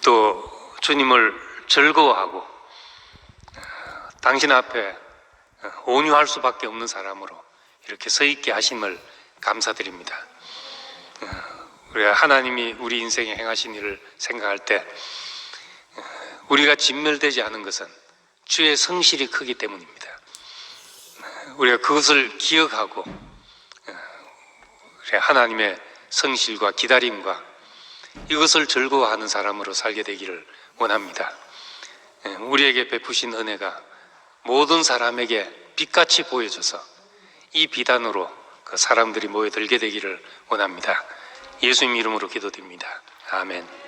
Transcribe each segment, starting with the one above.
또 주님을 즐거워하고 당신 앞에 온유할 수밖에 없는 사람으로 이렇게 서 있게 하심을 감사드립니다. 우리가 하나님이 우리 인생에 행하신 일을 생각할 때 우리가 진멸되지 않은 것은 주의 성실이 크기 때문입니다. 우리가 그것을 기억하고 하나님의 성실과 기다림과 이것을 즐거워하는 사람으로 살게 되기를 원합니다. 우리에게 베푸신 은혜가 모든 사람에게 빛같이 보여져서 이 비단으로 그 사람들이 모여들게 되기를 원합니다. 예수님 이름으로 기도드립니다. 아멘.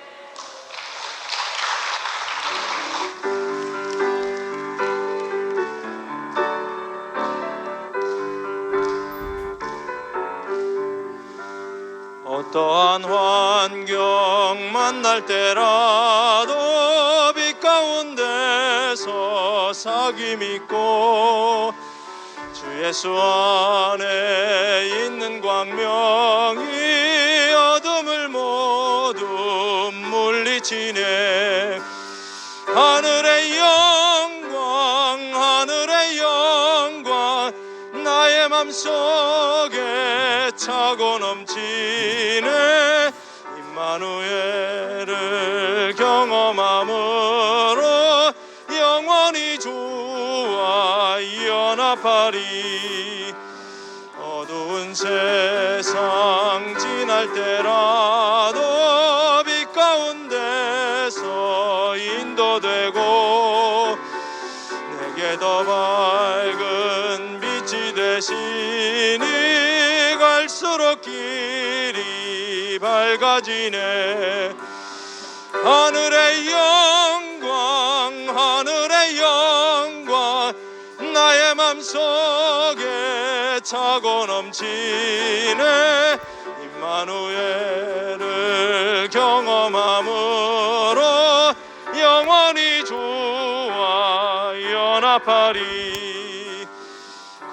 어떠한 환경 만날 때라도 빛 가운데서 사귐 있고 주 예수 안에 있는 광명이 어둠을 모두 물리치네. 하늘의 영광 하늘의 영광 나의 맘속에 차고 넘치네. 임마누엘을 경험함으로 영원히 주와 연합하리. 어두운 세상 지날 때라도 빛 가운데서 인도되고 내게 더 밝은 빛이 되시니 갈수록 길이 밝아지네. 하늘의 영광 하늘의 영광 나의 맘속에 차고 넘치네. 임마누엘을 경험함으로 영원히 주와 연합하리.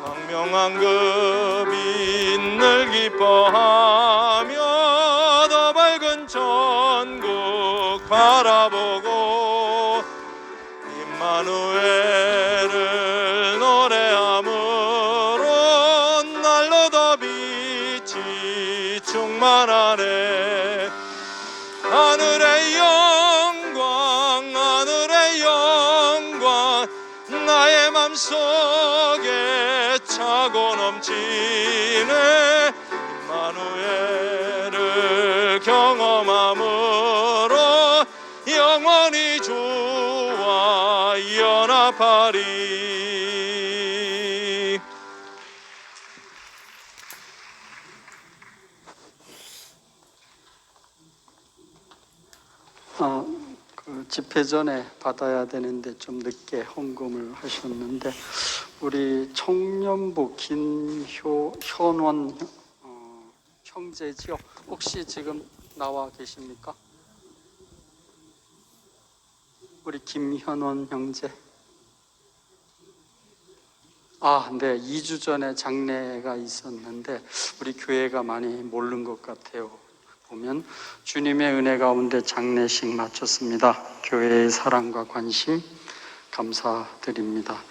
광명한 그 빛을 기뻐하며 더 밝은 천국 바라보고 임마누엘을 노래함으로 날로 더 빛이 충만하네. 하늘의 영광 하늘의 영광 나의 맘속에 차고 넘치네. 임마누엘을 경험함으로 영원히 주와 연합하리. 그 집회 전에 받아야 되는데 좀 늦게 헌금을 하셨는데 우리 청년부 김현원 형제지요. 혹시 지금 나와 계십니까? 우리 김현원 형제. 네. 2주 전에 장례가 있었는데 우리 교회가 많이 모른 것 같아요. 보면 주님의 은혜 가운데 장례식 마쳤습니다. 교회의 사랑과 관심 감사드립니다.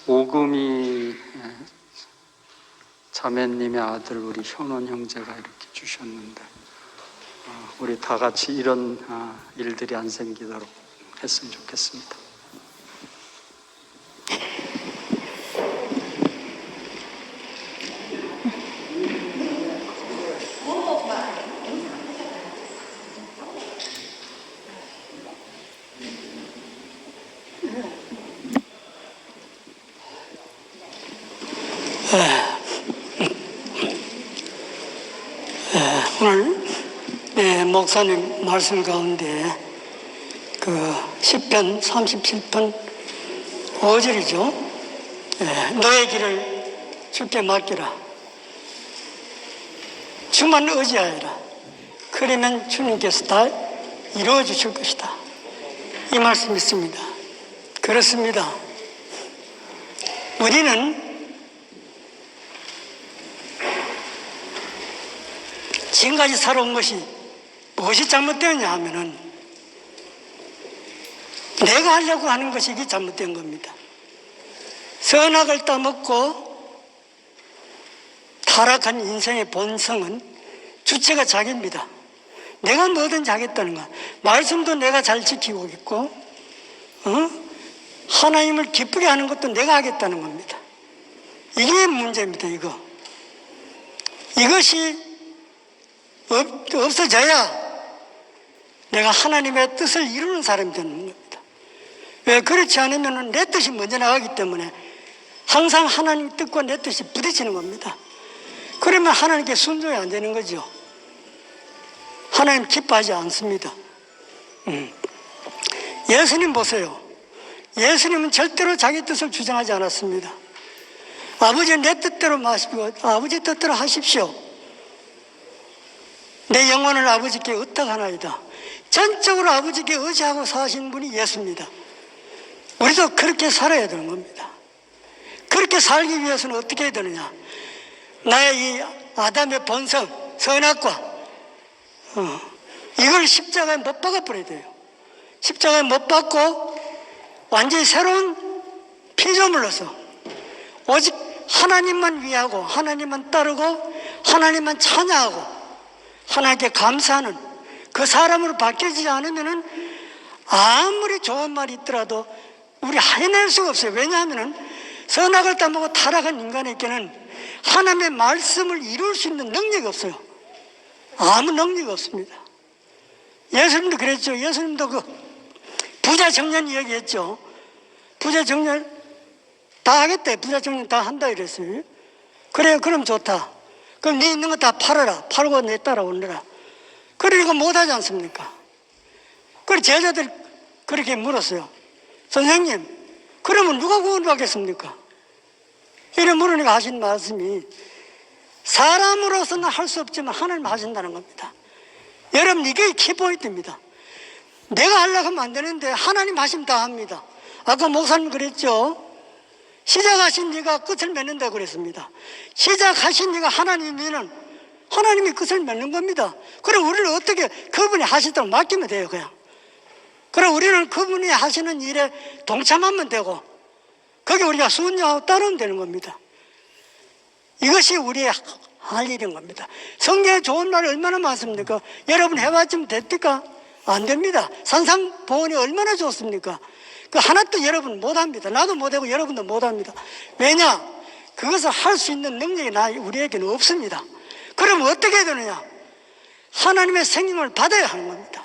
오금이 자매님의 아들 우리 현원 형제가 이렇게 주셨는데 우리 다 같이 이런 일들이 안 생기도록 했으면 좋겠습니다. 오늘 목사님 말씀 가운데 그 10편 37편 5절이죠. 너의 길을 주께 맡기라. 주만 의지하여라. 그러면 주님께서 다 이루어 주실 것이다. 이 말씀 있습니다. 그렇습니다. 우리는 지금까지 살아온 것이 무엇이 잘못되었냐 하면은 내가 하려고 하는 것이 이게 잘못된 겁니다. 선악을 따먹고 타락한 인생의 본성은 주체가 자기입니다. 내가 뭐든지 하겠다는 거야. 말씀도 내가 잘 지키고 있고, 하나님을 기쁘게 하는 것도 내가 하겠다는 겁니다. 이게 문제입니다, 이거. 이것이 없어져야 내가 하나님의 뜻을 이루는 사람이 되는 겁니다. 왜 그렇지 않으면 내 뜻이 먼저 나가기 때문에 항상 하나님 뜻과 내 뜻이 부딪히는 겁니다. 그러면 하나님께 순종이 안 되는 거죠. 하나님 기뻐하지 않습니다. 예수님 보세요. 예수님은 절대로 자기 뜻을 주장하지 않았습니다. 아버지 내 뜻대로 마시고 아버지 뜻대로 하십시오. 내 영혼을 아버지께 의탁하나이다. 전적으로 아버지께 의지하고 사신 분이 예수입니다. 우리도 그렇게 살아야 되는 겁니다. 그렇게 살기 위해서는 어떻게 해야 되느냐? 나의 이 아담의 본성, 선악과 이걸 십자가에 못 박아버려야 돼요. 십자가에 못 박고 완전히 새로운 피조물로서 오직 하나님만 위하고 하나님만 따르고 하나님만 찬양하고 하나님께 감사하는 그 사람으로 바뀌지 않으면 아무리 좋은 말이 있더라도 우리 해낼 수가 없어요. 왜냐하면 선악을 따먹고 타락한 인간에게는 하나님의 말씀을 이룰 수 있는 능력이 없어요. 아무 능력이 없습니다. 예수님도 그랬죠. 예수님도 그 부자 청년이 얘기했죠. 부자 청년 다 하겠대. 부자 청년 다 한다 이랬어요. 그래, 그럼 좋다. 그럼 네 있는 거 다 팔아라. 팔고 내 따라오느라. 그러니까 못하지 않습니까? 그래 제자들이 그렇게 물었어요. 선생님, 그러면 누가 구원받겠습니까? 이래 물으니까 하신 말씀이 사람으로서는 할 수 없지만 하나님 하신다는 겁니다. 여러분 이게 키포인트입니다. 내가 하려고 하면 안 되는데 하나님 하시면 다 합니다. 아까 목사님 그랬죠. 시작하신 네가 끝을 맺는다고 그랬습니다. 시작하신 네가 하나님이면 하나님이 끝을 맺는 겁니다. 그럼 우리는 어떻게 그분이 하시도록 맡기면 돼요. 그냥. 그럼 우리는 그분이 하시는 일에 동참하면 되고 거기 우리가 순종하고 따르면 되는 겁니다. 이것이 우리의 할 일인 겁니다. 성경에 좋은 말 얼마나 많습니까? 여러분 해봤으면 됩니까? 안 됩니다. 산상보온이 얼마나 좋습니까? 그 하나도 여러분 못합니다. 나도 못하고 여러분도 못합니다. 왜냐? 그것을 할 수 있는 능력이 우리에게는 없습니다. 그럼 어떻게 해야 되느냐? 하나님의 생명을 받아야 하는 겁니다.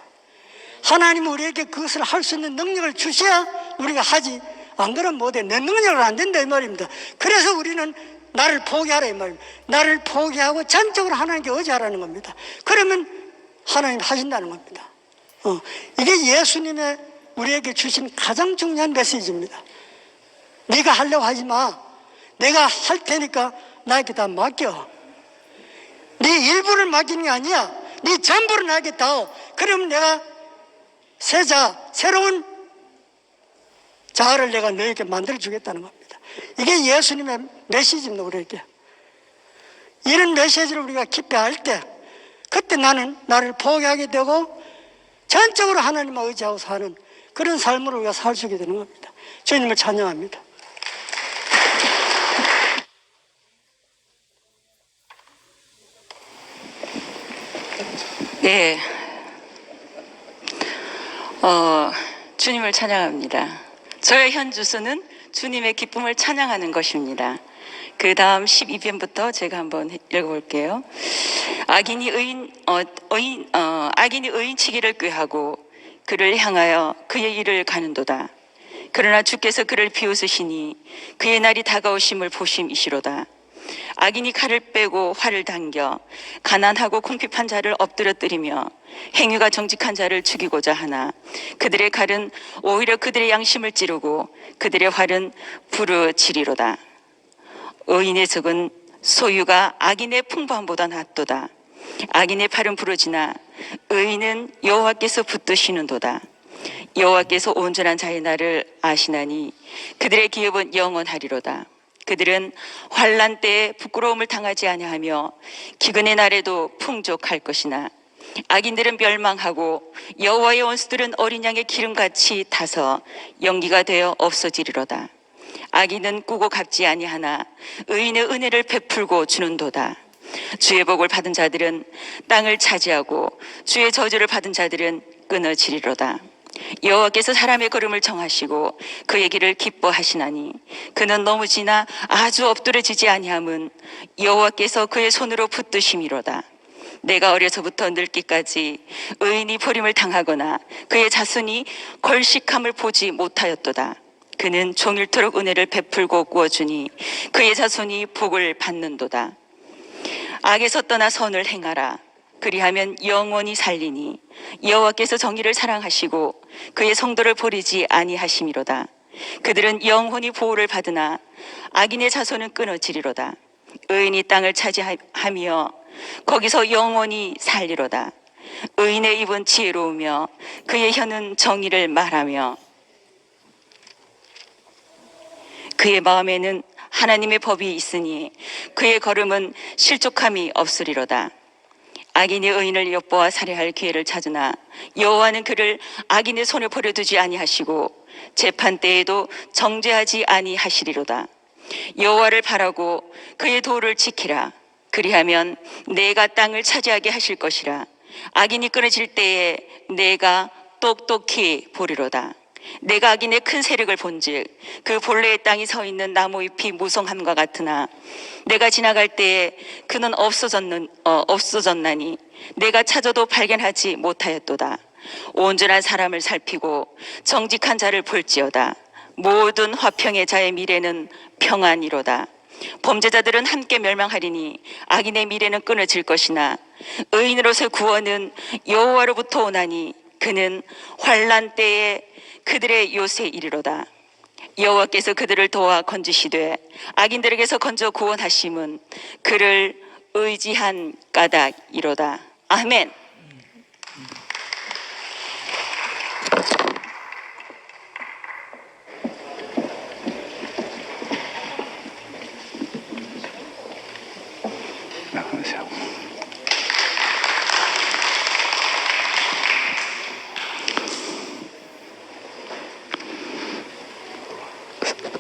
하나님은 우리에게 그것을 할 수 있는 능력을 주셔야 우리가 하지, 안 그러면 못해. 내 능력으로 안 된다 이 말입니다. 그래서 우리는 나를 포기하라 이 말입니다. 나를 포기하고 전적으로 하나님께 의지하라는 겁니다. 그러면 하나님 하신다는 겁니다. 이게 예수님의 우리에게 주신 가장 중요한 메시지입니다. 네가 하려고 하지 마. 내가 할 테니까 나에게 다 맡겨. 네 일부를 맡기는 게 아니야. 네 전부를 나에게 다오. 그러면 내가 새로운 자아를 내가 너에게 만들어주겠다는 겁니다. 이게 예수님의 메시지입니다. 우리에게. 이런 메시지를 우리가 깊이 알 때 그때 나는 나를 포기하게 되고 전적으로 하나님을 의지하고 사는 그런 삶으로 우리가 살 수 있게 되는 겁니다. 주님을 찬양합니다. 네, 주님을 찬양합니다. 저의 현주소는 주님의 기쁨을 찬양하는 것입니다. 그 다음 12편부터 제가 한번 읽어볼게요. 악인이 의인치기를 꾀하고 그를 향하여 그의 일을 가는도다. 그러나 주께서 그를 비웃으시니 그의 날이 다가오심을 보심이시로다. 악인이 칼을 빼고 활을 당겨 가난하고 궁핍한 자를 엎드러뜨리며 행위가 정직한 자를 죽이고자 하나 그들의 칼은 오히려 그들의 양심을 찌르고 그들의 활은 부르짖리로다. 의인의 적은 소유가 악인의 풍부함보다 낫도다. 악인의 팔은 부러지나 의인은 여호와께서 붙드시는도다. 여호와께서 온전한 자의 날을 아시나니 그들의 기업은 영원하리로다. 그들은 환난 때에 부끄러움을 당하지 아니하며 기근의 날에도 풍족할 것이나 악인들은 멸망하고 여호와의 원수들은 어린 양의 기름같이 타서 연기가 되어 없어지리로다. 악인은 꾸고 갚지 아니하나 의인의 은혜를 베풀고 주는도다. 주의 복을 받은 자들은 땅을 차지하고 주의 저주를 받은 자들은 끊어지리로다. 여호와께서 사람의 걸음을 정하시고 그의 길을 기뻐하시나니 그는 넘어지나 아주 엎드러지지 아니함은 여호와께서 그의 손으로 붙드심이로다. 내가 어려서부터 늙기까지 의인이 버림을 당하거나 그의 자손이 걸식함을 보지 못하였도다. 그는 종일토록 은혜를 베풀고 구워주니 그의 자손이 복을 받는도다. 악에서 떠나 선을 행하라. 그리하면 영원히 살리니 여호와께서 정의를 사랑하시고 그의 성도를 버리지 아니하심이로다. 그들은 영원히 보호를 받으나 악인의 자손은 끊어지리로다. 의인이 땅을 차지하며 거기서 영원히 살리로다. 의인의 입은 지혜로우며 그의 혀는 정의를 말하며 그의 마음에는 하나님의 법이 있으니 그의 걸음은 실족함이 없으리로다. 악인이 의인을 엿보아 살해할 기회를 찾으나 여호와는 그를 악인의 손에 버려두지 아니하시고 재판 때에도 정죄하지 아니하시리로다. 여호와를 바라고 그의 도를 지키라. 그리하면 내가 땅을 차지하게 하실 것이라. 악인이 끊어질 때에 내가 똑똑히 보리로다. 내가 악인의 큰 세력을 본즉 그 본래의 땅이 서 있는 나무 잎이 무성함과 같으나 내가 지나갈 때에 그는 없어졌나니 내가 찾아도 발견하지 못하였도다. 온전한 사람을 살피고 정직한 자를 볼지어다. 모든 화평의 자의 미래는 평안이로다. 범죄자들은 함께 멸망하리니 악인의 미래는 끊어질 것이나 의인으로서의 구원은 여호와로부터 오나니 그는 환난 때에 그들의 요새 이르로다. 여호와께서 그들을 도와 건지시되 악인들에게서 건져 구원하심은 그를 의지한 까닭이로다. 아멘.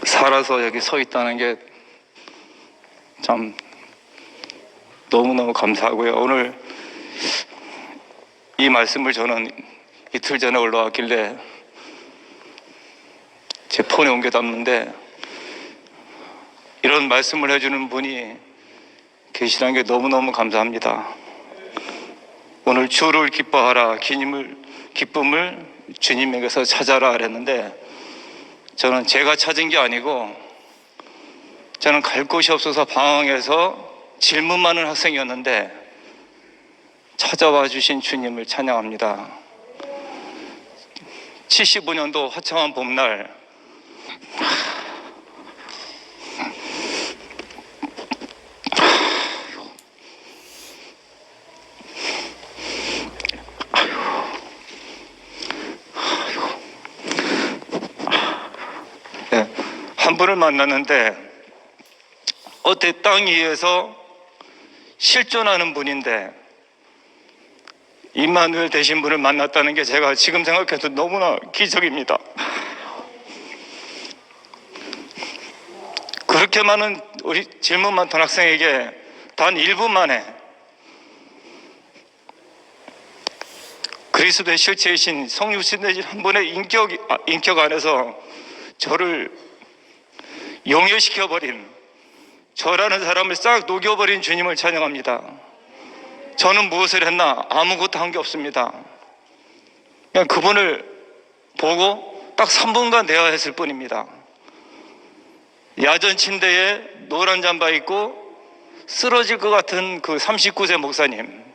살아서 여기 서 있다는 게 참 너무너무 감사하고요. 오늘 이 말씀을 저는 이틀 전에 올라왔길래 제 폰에 옮겨 담는데 이런 말씀을 해주는 분이 계시다는 게 너무너무 감사합니다. 오늘 주를 기뻐하라, 기쁨을 주님에게서 찾아라 그랬는데 저는 제가 찾은 게 아니고 저는 갈 곳이 없어서 방황해서 질문 많은 학생이었는데 찾아와 주신 주님을 찬양합니다. 75년도 화창한 봄날 한 분을 만났는데 어때 땅 위에서 실존하는 분인데 임마누엘 되신 분을 만났다는 게 제가 지금 생각해도 너무나 기적입니다. 그렇게 많은 우리 질문 많던 학생에게 단 1분 만에 그리스도의 실체이신 성육신 되신 한 분의 인격 안에서 저를 용혈시켜버린 저라는 사람을 싹 녹여버린 주님을 찬양합니다. 저는 무엇을 했나? 아무것도 한 게 없습니다. 그냥 그분을 보고 딱 3분간 대화했을 뿐입니다. 야전 침대에 노란 잠바 입고 쓰러질 것 같은 그 39세 목사님,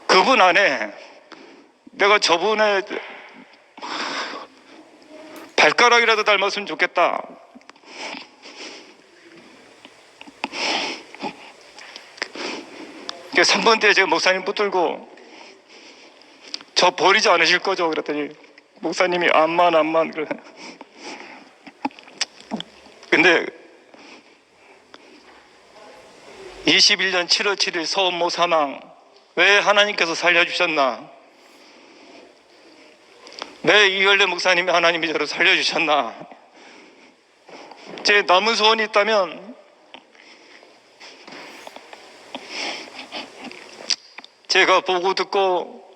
그분 안에 내가 저분의 발가락이라도 닮았으면 좋겠다. 그 3분 뒤에 제가 목사님 붙들고 저 버리지 않으실 거죠? 그랬더니 목사님이 암만 그래. 근데 21년 7월 7일 서원모 사망을 왜 하나님께서 살려주셨나? 왜 이열래 목사님이 하나님이 저를 살려주셨나? 제 남은 소원이 있다면 제가 보고 듣고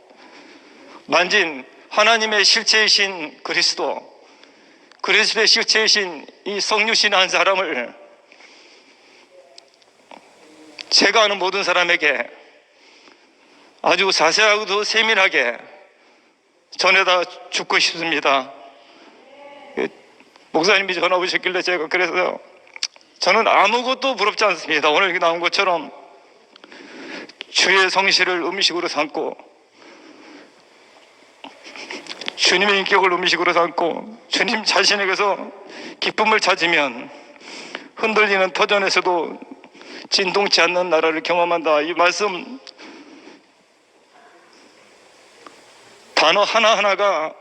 만진 하나님의 실체이신 그리스도의 실체이신 이 성유신 한 사람을 제가 아는 모든 사람에게 아주 자세하고도 세밀하게 전해다 죽고 싶습니다. 목사님이 전화 오셨길래 제가 그래서 저는 아무것도 부럽지 않습니다. 오늘 여기 나온 것처럼 주의 성실을 음식으로 삼고 주님의 인격을 음식으로 삼고 주님 자신에게서 기쁨을 찾으면 흔들리는 터전에서도 진동치 않는 나라를 경험한다. 이 말씀 단어 하나하나가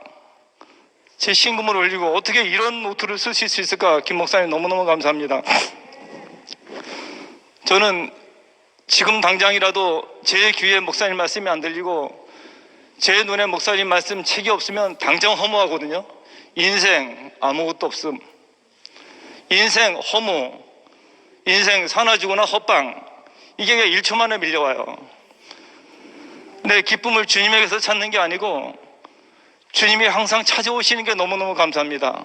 제 심금을 울리고 어떻게 이런 노트를 쓰실 수 있을까? 김 목사님 너무너무 감사합니다. 저는 지금 당장이라도 제 귀에 목사님 말씀이 안 들리고 제 눈에 목사님 말씀 책이 없으면 당장 허무하거든요. 인생 아무것도 없음, 인생 허무, 인생 사나지거나 헛방, 이게 그냥 1초 만에 밀려와요. 내 기쁨을 주님에게서 찾는 게 아니고 주님이 항상 찾아오시는 게 너무너무 감사합니다.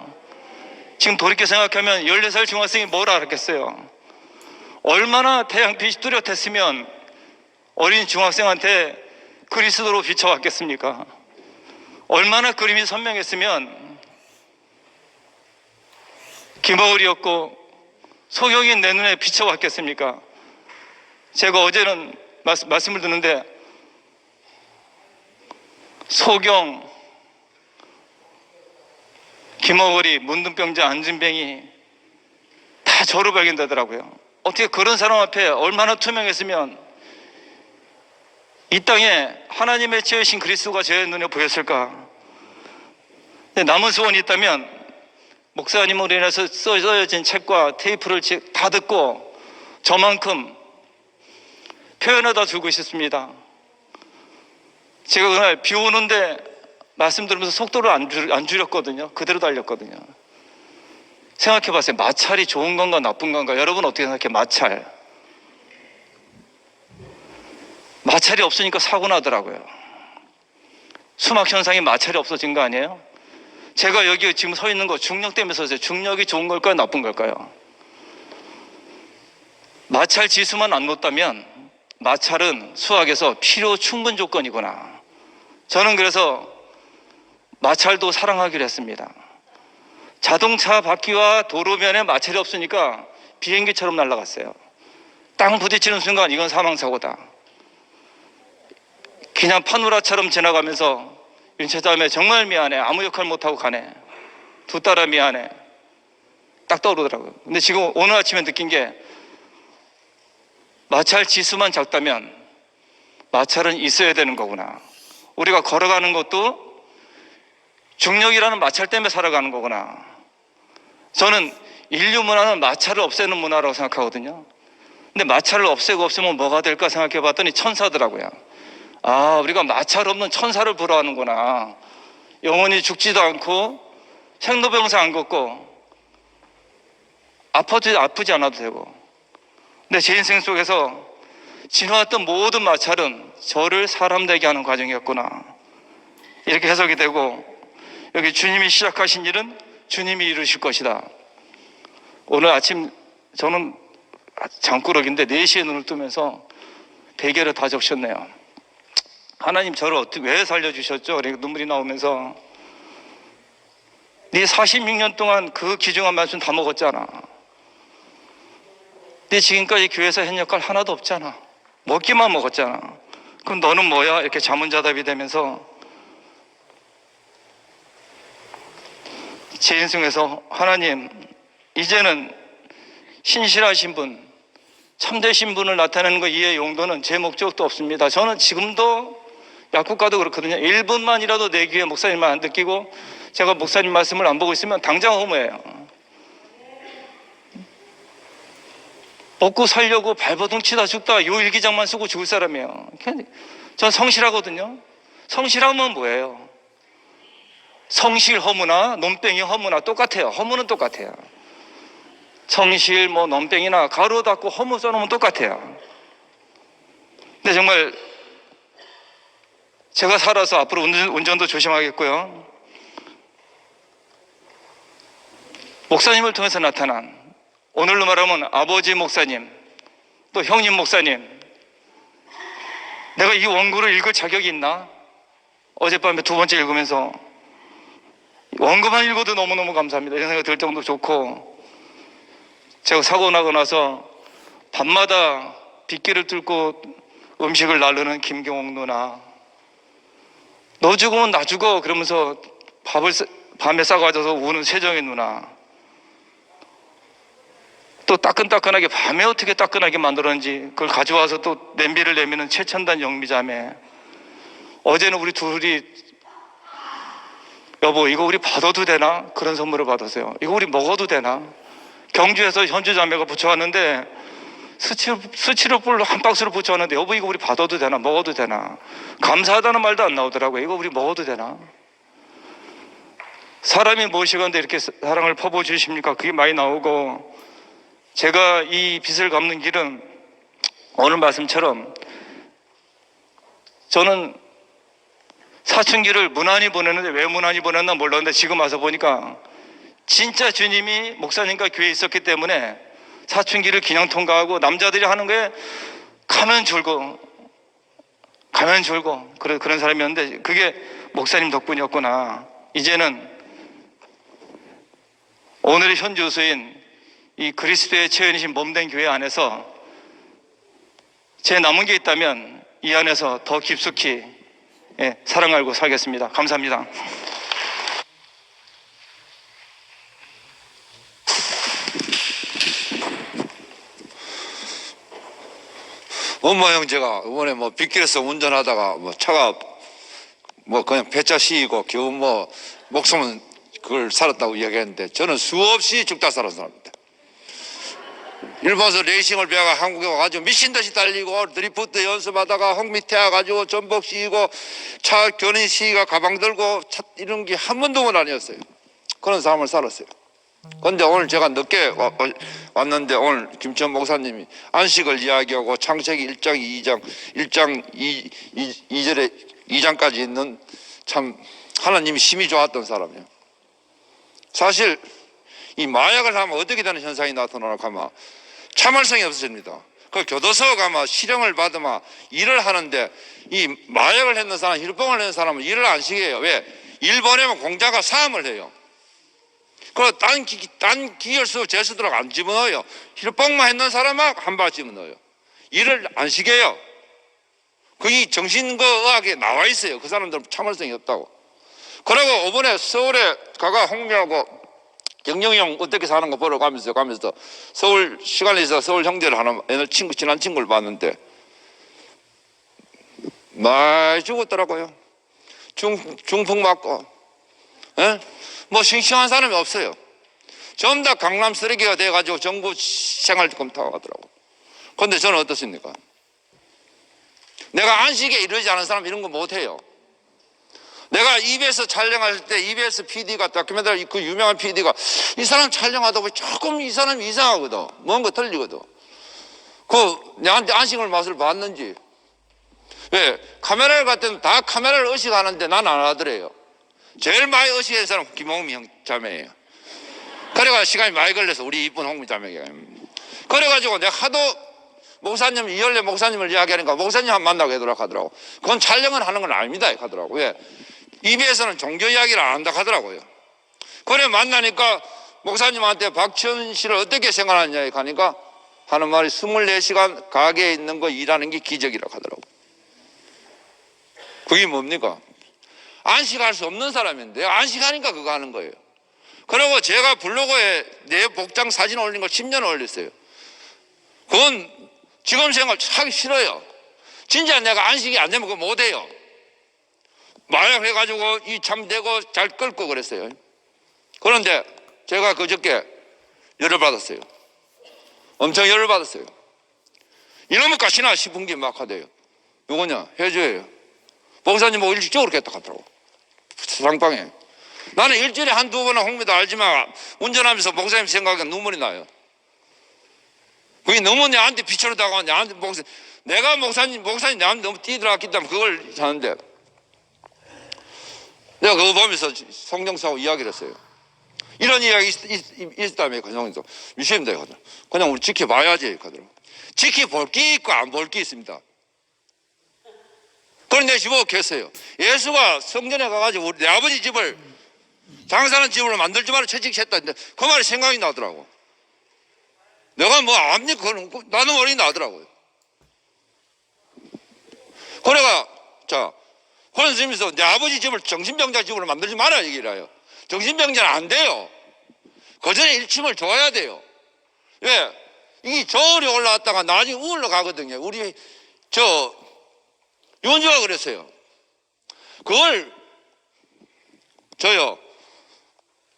지금 돌이켜 생각하면 14살 중학생이 뭘 알았겠어요? 얼마나 태양빛이 뚜렷했으면 어린 중학생한테 그리스도로 비춰왔겠습니까? 얼마나 그림이 선명했으면 김어울이었고 소경이 내 눈에 비춰왔겠습니까? 제가 어제는 말씀을 듣는데 소경, 김어울이, 문둥병자, 안진뱅이 다 저로 발견되더라고요. 어떻게 그런 사람 앞에 얼마나 투명했으면 이 땅에 하나님의 지으신 그리스도가 제 눈에 보였을까? 남은 소원이 있다면 목사님으로 인해서 써져진 책과 테이프를 다 듣고 저만큼 표현하다 주고 싶습니다. 제가 그날 비 오는데 말씀 들으면서 속도를 안 줄였거든요. 그대로 달렸거든요. 생각해 봤어요. 마찰이 좋은 건가 나쁜 건가? 여러분 어떻게 생각해요? 마찰이 없으니까 사고 나더라고요. 수막 현상이 마찰이 없어진 거 아니에요? 제가 여기 지금 서 있는 거 중력 때문에 서세요. 중력이 좋은 걸까요? 나쁜 걸까요? 마찰 지수만 안 놓다면 마찰은 수학에서 필요 충분 조건이구나. 저는 그래서 마찰도 사랑하기로 했습니다. 자동차 바퀴와 도로면에 마찰이 없으니까 비행기처럼 날아갔어요. 땅 부딪히는 순간 이건 사망사고다. 그냥 파노라처럼 지나가면서 윤차자매 정말 미안해, 아무 역할 못하고 가네, 두 딸아 미안해, 딱 떠오르더라고요. 근데 지금 오늘 아침에 느낀 게 마찰 지수만 작다면 마찰은 있어야 되는 거구나. 우리가 걸어가는 것도 중력이라는 마찰 때문에 살아가는 거구나. 저는 인류 문화는 마찰을 없애는 문화라고 생각하거든요. 근데 마찰을 없애고 없으면 뭐가 될까 생각해 봤더니 천사더라고요. 아, 우리가 마찰 없는 천사를 부러워하는구나. 영원히 죽지도 않고 생로병사 안 걷고 아프지 않아도 되고. 근데 제 인생 속에서 지나왔던 모든 마찰은 저를 사람 되게 하는 과정이었구나. 이렇게 해석이 되고, 여기 주님이 시작하신 일은 주님이 이루실 것이다. 오늘 아침 저는 잠꾸러기인데 4시에 눈을 뜨면서 베개를 다 적셨네요. 하나님 저를 왜 살려주셨죠? 그러니까 눈물이 나오면서 네 46년 동안 그 귀중한 말씀 다 먹었잖아. 네 지금까지 교회에서 한 역할 하나도 없잖아. 먹기만 먹었잖아. 그럼 너는 뭐야? 이렇게 자문자답이 되면서 제 인생에서 하나님, 이제는 신실하신 분, 참되신 분을 나타내는 거 이해 용도는 제 목적도 없습니다. 저는 지금도 약국 가도 그렇거든요. 1분만이라도 내 귀에 목사님 말 안 듣기고 제가 목사님 말씀을 안 보고 있으면 당장 허무해요. 먹고 살려고 발버둥 치다 죽다 요 일기장만 쓰고 죽을 사람이에요. 전 성실하거든요. 성실하면 뭐예요? 성실 허무나 논뱅이 허무나 똑같아요. 허무는 똑같아요. 성실 뭐 논뱅이나 가로 닫고 허무 써놓으면 똑같아요. 근데 정말 제가 살아서 앞으로 운전도 조심하겠고요. 목사님을 통해서 나타난, 오늘로 말하면 아버지 목사님, 또 형님 목사님, 내가 이 원고를 읽을 자격이 있나? 어젯밤에 두 번째 읽으면서 원고만 읽어도 너무너무 감사합니다. 이런 생각이 들 정도로 좋고, 제가 사고 나고 나서 밤마다 빗길을 뚫고 음식을 나르는 김경옥 누나, 너 죽으면 나 죽어 그러면서 밥을 밤에 싸가져서 우는 세정의 누나, 또 따끈따끈하게 밤에 어떻게 따끈하게 만들었는지 그걸 가져와서 또 냄비를 내미는 최첨단 영미자매, 어제는 우리 둘이 여보 이거 우리 받아도 되나? 그런 선물을 받았어요. 이거 우리 먹어도 되나? 경주에서 현주 자매가 붙여왔는데 스치로폴 한 박스를 붙여왔는데 여보 이거 우리 받아도 되나? 먹어도 되나? 감사하다는 말도 안 나오더라고요. 이거 우리 먹어도 되나? 사람이 무엇이건데 이렇게 사랑을 퍼부어주십니까? 그게 많이 나오고, 제가 이 빚을 갚는 길은 오늘 말씀처럼 저는 사춘기를 무난히 보냈는데 왜 무난히 보냈나 몰랐는데 지금 와서 보니까 진짜 주님이 목사님과 교회에 있었기 때문에 사춘기를 그냥 통과하고, 남자들이 하는 거에 가면 졸고 그런 사람이었는데 그게 목사님 덕분이었구나. 이제는 오늘의 현주소인 이 그리스도의 체현이신 몸된 교회 안에서 제 남은 게 있다면 이 안에서 더 깊숙이 사랑 알고 살겠습니다. 감사합니다. 엄마 형제가 이번에 뭐 빗길에서 운전하다가 뭐 차가 뭐 그냥 배차 시이고 겨우 뭐 목숨은 그걸 살았다고 이야기했는데, 저는 수없이 죽다 살아온 사람입니다. 일본에서 레이싱을 배워가 한국에 와가지고 미친듯이 달리고 드리프트 연습하다가 홍 밑에 와가지고 전복 씌이고 차 견인 시기가 가방 들고 차 이런 게 한 번도 아니었어요. 그런 삶을 살았어요. 그런데 오늘 제가 늦게 왔는데 오늘 김천 목사님이 안식을 이야기하고 창세기 1장 2절에 2장까지 있는 참 하나님이 심히 좋았던 사람이에요. 사실 이 마약을 하면 어떻게 되는 현상이 나타나나 하면 참을성이 없어집니다. 그 교도소 가면 실형을 받으면 일을 하는데, 이 마약을 했는 사람, 힐병을 했는 사람은 일을 안 시켜요. 왜? 일 보내면 공자가 사함을 해요. 그리고 딴 기결수 제수들하고 안 집어넣어요. 힐병만 했는 사람하고 한 발 집어넣어요. 일을 안 시켜요. 그게 정신과의학에 나와 있어요. 그 사람들은 참을성이 없다고. 그리고 이번에 서울에 가가 홍미하고 영영이 형 어떻게 사는 거 보러 가면서 서울 시간이 있어 서울 형제를 하나 친한 친구를 봤는데 많이 죽었더라고요. 중풍 맞고, 뭐 싱싱한 사람이 없어요. 전부 다 강남 쓰레기가 돼가지고 정부 생활금 타고가더라고. 그런데 저는 어떻습니까? 내가 안식에 이르지 않은 사람 이런 거 못해요. 내가 EBS 촬영할 때 EBS PD가 다큐멘터리 그 유명한 PD가 이 사람 촬영하다 보면 조금 이 사람이 이상하거든. 뭔가 틀리거든. 그 내한테 안식을 맛을 봤는지. 왜? 카메라를 갔더니 다 카메라를 의식하는데 난 안 하더래요. 제일 많이 의식한 사람은 김홍미 형 자매예요. 그래가 시간이 많이 걸려서 우리 이쁜 홍미 자매가. 그래가지고 내가 하도 목사님, 이열래 목사님을 이야기하니까 목사님 한 만나고 하더라고. 그건 촬영을 하는 건 아닙니다 하더라고. 왜? EBS는 종교 이야기를 안 한다 하더라고요. 그래 만나니까 목사님한테 박지원 씨를 어떻게 생각하느냐 하니까 하는 말이 24시간 가게에 있는 거 일하는 게 기적이라고 하더라고. 그게 뭡니까? 안식할 수 없는 사람인데 안식하니까 그거 하는 거예요. 그리고 제가 블로그에 내 복장 사진 올린 걸 10년 올렸어요. 그건 지금 생활 하기 싫어요. 진짜 내가 안식이 안 되면 그거 못해요. 마약 해가지고 이 잠대고 잘 끓고 그랬어요. 그런데 제가 그저께 열을 받았어요. 엄청 열을 받았어요. 이놈의 가시나 싶은 게 막 하대요. 누구냐? 해줘요. 목사님 뭐 일찍적으로 했다 하더라고. 상방에. 나는 일주일에 한두 번은 홍미도 알지만 운전하면서 목사님 생각에 눈물이 나요. 그게 너무 내한테 빛으로 다가와. 내한테 내가 목사님 내한테 너무 뛰들어갔기 때문에 그걸 하는데 내가 그거 보면서 성경사하고 이야기를 했어요. 이런 이야기 있었다며 그냥도 유시입니다. 그냥 우리 지켜봐야지. 지켜볼 게 있고 안 볼 게 있습니다. 그런데 집어넣고 했어요. 예수가 성전에 가가지고 내 아버지 집을 장사하는 집으로 만들지 말아 채찍했다는데 그 말이 생각이 나더라고. 내가 뭐 압니까? 그건 나는 머리 나더라고요. 그래가 자 그런 스님에서 내 아버지 집을 정신병자 집으로 만들지 마라 얘기를 해요. 정신병자는 안 돼요. 그 전에 일침을 줘야 돼요. 왜? 이게 저울이 올라왔다가 나중에 우울로 가거든요. 우리 윤주가 그랬어요. 그걸 저요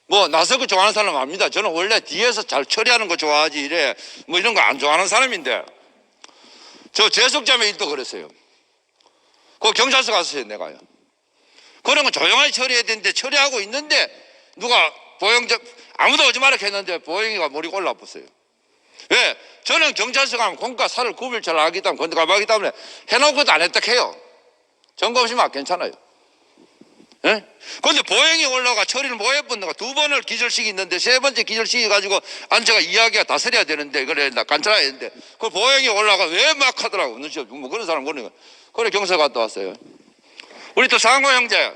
뭐 나서고 좋아하는 사람 압니다. 저는 원래 뒤에서 잘 처리하는 거 좋아하지 이래 뭐 이런 거 안 좋아하는 사람인데 저 재석자매 일도 그랬어요. 그 경찰서 갔어요 내가요. 그런 거 조용하게 처리해야 되는데 처리하고 있는데 누가 아무도 오지 마라 했는데 보영이가 머리가 올라왔어요. 왜? 저는 경찰서 가면 공과 사를 구별 잘 하기 때문에 건드가하기 때문에 해놓고도 안 했다 해요. 점검 없이만 괜찮아요. 예? 근데 보행이 올라가 처리를 못 해본 두 번을 기절시키는데 세 번째 기절시켜가지고 안처가 이야기가 다스려야 되는데 그래 나 간절해야 되는데 그 보행이 올라가 왜 막 하더라고. 눈치 없고 뭐 그런 사람 모르는 거. 그래 경찰 갔다 왔어요. 우리 또 상호 형제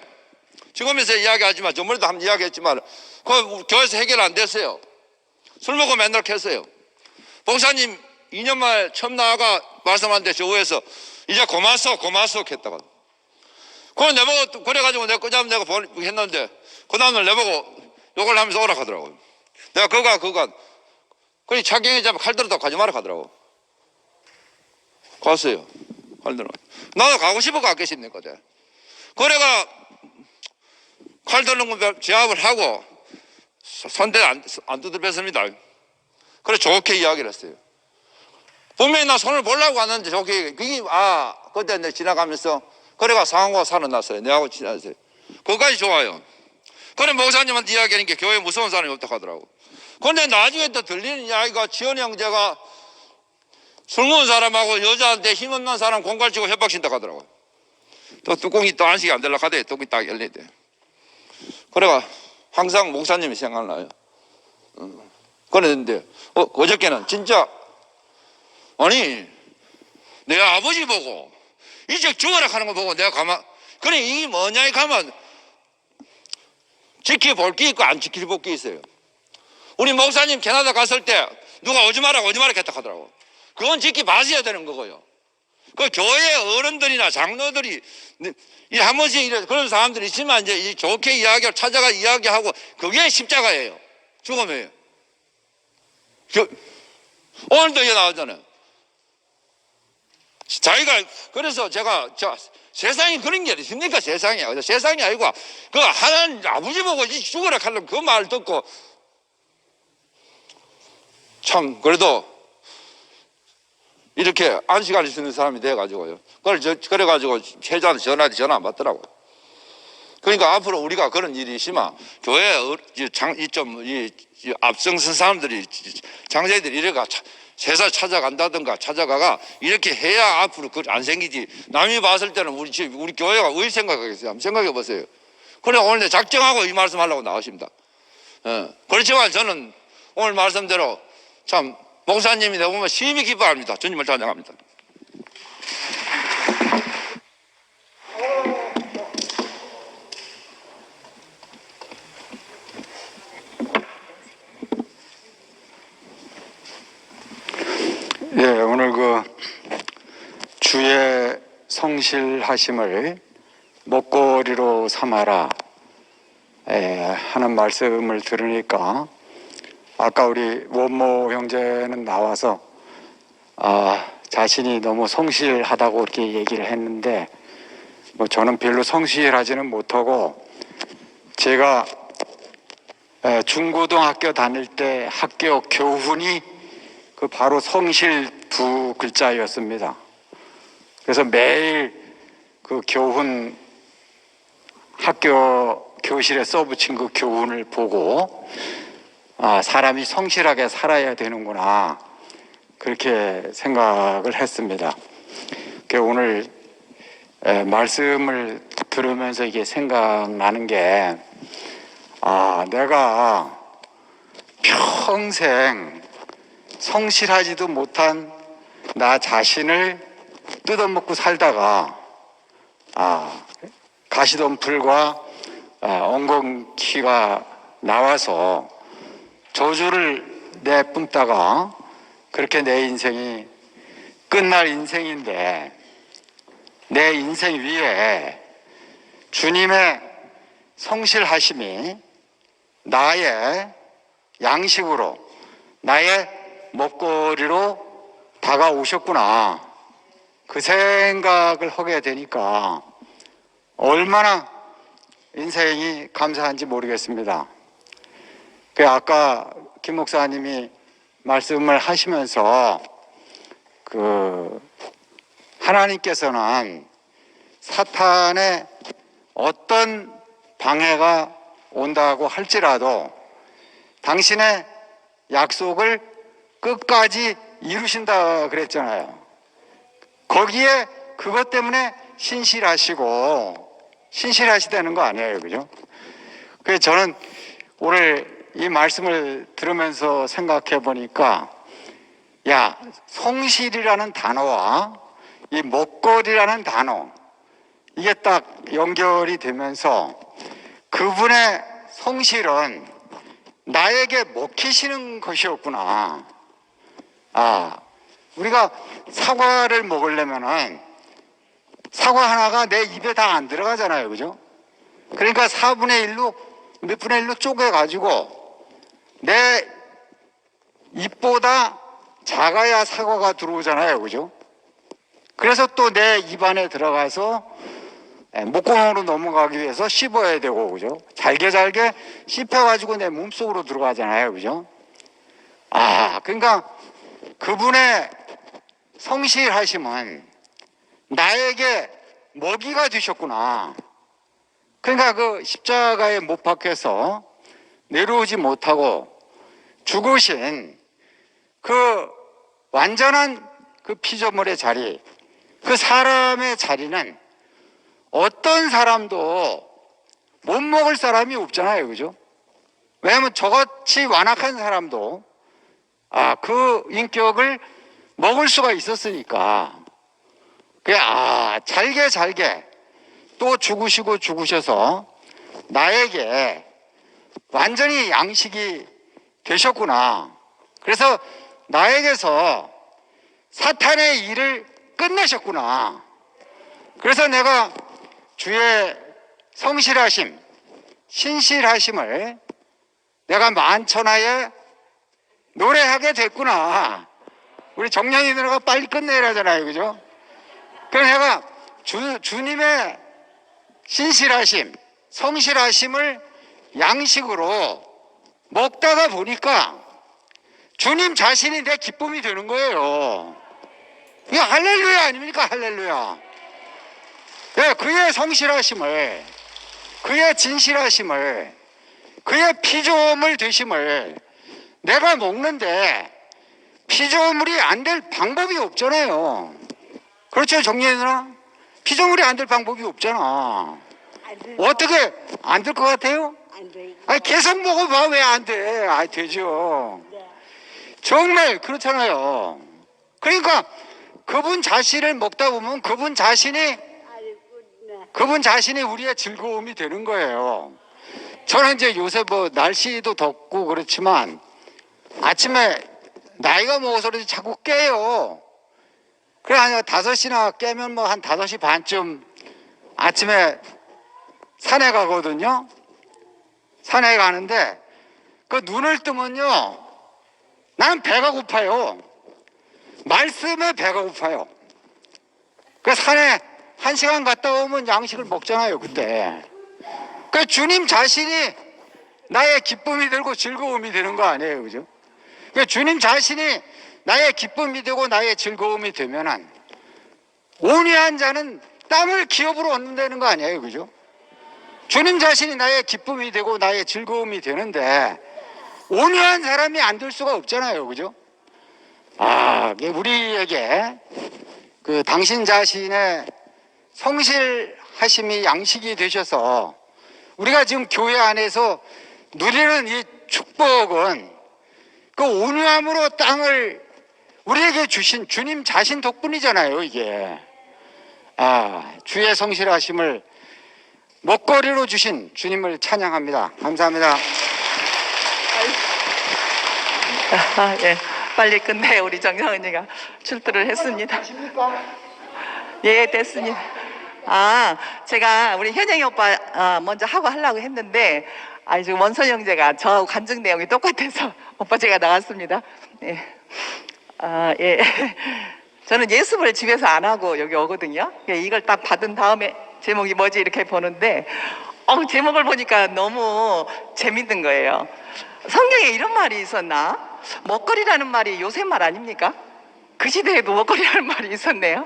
지금에서 이야기하지만 저번에도 한번 이야기했지만 그 교회에서 해결 안 됐어요. 술 먹고 맨날 했어요. 목사님 2년 만에 처음 나와가 말씀하는데 저 위에서 이제 고마소 했다가 그걸 내보고 그래가지고 내가 그다음 내가 했는데 그 다음날 내보고 욕을 하면서 오라 하더라고요. 내가 그거 그래 착경에 잡아 칼 들었다고 가지 마라 하더라고. 갔어요. 칼 들어. 나도 가고 싶어 갔겠습니까? 그래가 칼 들는 거 제압을 하고 손대 안 두드렸습니다. 그래 좋게 이야기를 했어요. 분명히 나 손을 보려고 왔는데 좋게 그게 그때 내가 지나가면서 그래가 상황과 살아났어요. 내하고 지났어요. 그거까지 좋아요. 그래 목사님한테 이야기하는 게 교회에 무서운 사람이 없다고 하더라고. 그런데 나중에 또 들리는 이야기가 지원 형제가 술 먹은 사람하고 여자한테 힘없는 사람 공갈치고 협박신다고 하더라고. 또 뚜껑이 또 안식이 안 되려고 하대. 뚜껑이 딱 열리대. 그래가 항상 목사님이 생각나요. 그랬는데 어저께는 진짜 아니 내 아버지 보고 이제 죽어라 하는 거 보고 내가 그래 이게 뭐냐 가면 지켜볼 게 있고 안 지켜볼 게 있어요. 우리 목사님 캐나다 갔을 때 누가 오지 마라 했다 하더라고. 그건 지켜봐줘야 되는 거고요. 그 교회 어른들이나 장로들이 한 번씩 그런 사람들이 있지만 이제 좋게 이야기를 찾아가 이야기하고 그게 십자가예요. 죽음이에요. 오늘도 이거 나왔잖아요. 자기가 그래서 제가 세상에 그런 게 있습니까? 세상에 아니고 그 하나님 아버지 보고 죽어라 하려면 그 말 듣고 참 그래도 이렇게 안식할 수 있는 사람이 돼가지고요. 그래가지고 최자한테 전화 안 받더라고. 그러니까 앞으로 우리가 그런 일이 있으면 교회 앞성선 사람들이 장자들이 이래가 세살 찾아간다든가 찾아가가 이렇게 해야 앞으로 안 생기지. 남이 봤을 때는 우리 교회가 왜 생각하겠어요? 한번 생각해 보세요. 그래 오늘 작정하고 이 말씀하려고 나오십니다. 그렇지만 저는 오늘 말씀대로 참 목사님이 되보면 심히 기뻐합니다. 주님을 찬양합니다. 예, 오늘 그 주의 성실하심을 먹거리로 삼아라 하는 말씀을 들으니까 아까 우리 원모 형제는 나와서 자신이 너무 성실하다고 이렇게 얘기를 했는데 뭐 저는 별로 성실하지는 못하고 제가 중고등학교 다닐 때 학교 교훈이 그 바로 성실 두 글자였습니다. 그래서 매일 그 교훈 학교 교실에 써붙인 그 교훈을 보고 사람이 성실하게 살아야 되는구나 그렇게 생각을 했습니다. 오늘 말씀을 들으면서 이게 생각나는 게 내가 평생 성실하지도 못한 나 자신을 뜯어먹고 살다가 가시덤불과 엉겅퀴가 나와서 저주를 내뿜다가 그렇게 내 인생이 끝날 인생인데 내 인생 위에 주님의 성실하심이 나의 양식으로 나의 먹거리로 다가오셨구나 그 생각을 하게 되니까 얼마나 인생이 감사한지 모르겠습니다. 아까 김 목사님이 말씀을 하시면서 하나님께서는 사탄의 어떤 방해가 온다고 할지라도 당신의 약속을 끝까지 이루신다 그랬잖아요. 거기에 그것 때문에 신실하시다는 거 아니에요, 그죠? 그래서 저는 오늘 이 말씀을 들으면서 생각해 보니까 성실이라는 단어와 이 먹거리라는 단어 이게 딱 연결이 되면서 그분의 성실은 나에게 먹히시는 것이었구나. 우리가 사과를 먹으려면은 사과 하나가 내 입에 다 안 들어가잖아요, 그죠? 그러니까 4분의 1로 몇 분의 1로 쪼개가지고 내 입보다 작아야 사과가 들어오잖아요, 그죠? 그래서 또 내 입안에 들어가서 목구멍으로 넘어가기 위해서 씹어야 되고, 그죠? 잘게 씹혀가지고 내 몸속으로 들어가잖아요, 그죠? 그러니까 그분의 성실하심은 나에게 먹이가 되셨구나. 그러니까 그 십자가에 못 박혀서 내려오지 못하고 죽으신 그 완전한 그 피조물의 자리, 그 사람의 자리는 어떤 사람도 못 먹을 사람이 없잖아요, 그죠? 왜냐하면 저같이 완악한 사람도 그 인격을 먹을 수가 있었으니까 잘게 또 죽으셔서 나에게 완전히 양식이 되셨구나. 그래서 나에게서 사탄의 일을 끝내셨구나. 그래서 내가 주의 성실하심, 신실하심을 내가 만천하에 노래하게 됐구나. 우리 정년이 누나가 빨리 끝내라잖아요, 그죠? 그래서 내가 주님의 신실하심, 성실하심을 양식으로 먹다가 보니까 주님 자신이 내 기쁨이 되는 거예요. 이거 할렐루야 아닙니까? 할렐루야. 그의 성실하심을, 그의 진실하심을, 그의 피조물 되심을 내가 먹는데 피조물이 안 될 방법이 없잖아요. 그렇죠, 정리해 누나? 피조물이 안 될 방법이 없잖아. 어떻게 안 될 것 같아요? 계속 먹어봐. 왜 안 돼? 되죠. 정말 그렇잖아요. 그러니까 그분 자신을 먹다 보면 그분 자신이 우리의 즐거움이 되는 거예요. 저는 이제 요새 날씨도 덥고 그렇지만 아침에 나이가 먹어서 그런지 자꾸 깨요. 그래, 한 5시나 깨면 한 5시 반쯤 아침에 산에 가거든요. 산에 가는데 그 눈을 뜨면요. 나는 배가 고파요. 말씀에 배가 고파요. 그 산에 1시간 갔다 오면 양식을 먹잖아요, 그때. 그 주님 자신이 나의 기쁨이 되고 즐거움이 되는 거 아니에요, 그죠? 그 주님 자신이 나의 기쁨이 되고 나의 즐거움이 되면은 온유한 자는 땅을 기업으로 얻는다는 거 아니에요, 그죠? 주님 자신이 나의 기쁨이 되고 나의 즐거움이 되는데 온유한 사람이 안 될 수가 없잖아요, 그죠? 우리에게 그 당신 자신의 성실하심이 양식이 되셔서 우리가 지금 교회 안에서 누리는 이 축복은 그 온유함으로 땅을 우리에게 주신 주님 자신 덕분이잖아요, 이게. 주의 성실하심을 먹거리로 주신 주님을 찬양합니다. 감사합니다. 예, 빨리 끝내 우리 정상은이가 출두를 했습니다. 예, 됐습니다. 제가 우리 현영이 오빠 먼저 하려고 했는데 지금 원선 형제가 저하고 간증 내용이 똑같아서 오빠 제가 나갔습니다. 예. 예. 저는 예습을 집에서 안 하고 여기 오거든요. 이걸 딱 받은 다음에 제목이 뭐지 이렇게 보는데 제목을 보니까 너무 재밌는 거예요. 성경에 이런 말이 있었나? 먹거리라는 말이 요새 말 아닙니까? 그 시대에도 먹거리라는 말이 있었네요.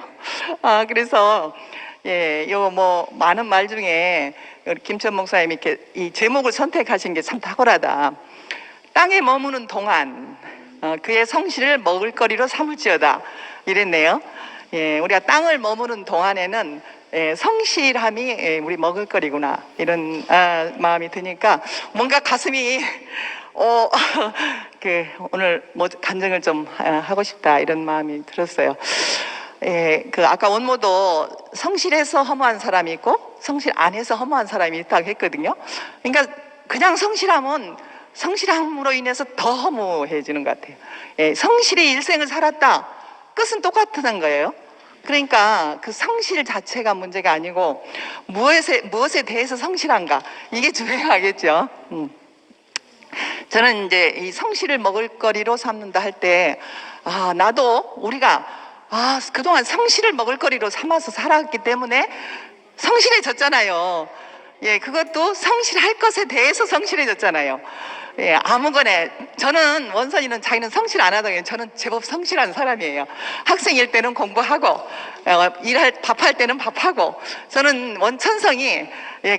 그래서 많은 말 중에 우리 김천 목사님이 이렇게 이 제목을 선택하신 게 참 탁월하다. 땅에 머무는 동안 그의 성실을 먹을거리로 삼을지어다 이랬네요. 우리가 땅을 머무는 동안에는 성실함이 우리 먹을거리구나 이런 마음이 드니까 뭔가 가슴이 오늘 간증을 좀 하고 싶다 이런 마음이 들었어요. 아까 원모도 성실해서 허무한 사람이 있고 성실 안 해서 허무한 사람이 있다고 했거든요. 그러니까 그냥 성실함으로 인해서 더 허무해지는 것 같아요. 성실의 일생을 살았다. 끝은 똑같은 거예요. 그러니까 그 성실 자체가 문제가 아니고 무엇에 대해서 성실한가 이게 중요하겠죠. 저는 이제 이 성실을 먹을거리로 삼는다 할 때 나도 우리가 그동안 성실을 먹을거리로 삼아서 살았기 때문에 성실해졌잖아요. 그것도 성실할 것에 대해서 성실해졌잖아요. 아무거나 저는 원선이는 자기는 성실 안 하더니 저는 제법 성실한 사람이에요. 학생일 때는 공부하고 밥할 때는 밥하고 저는 원천성이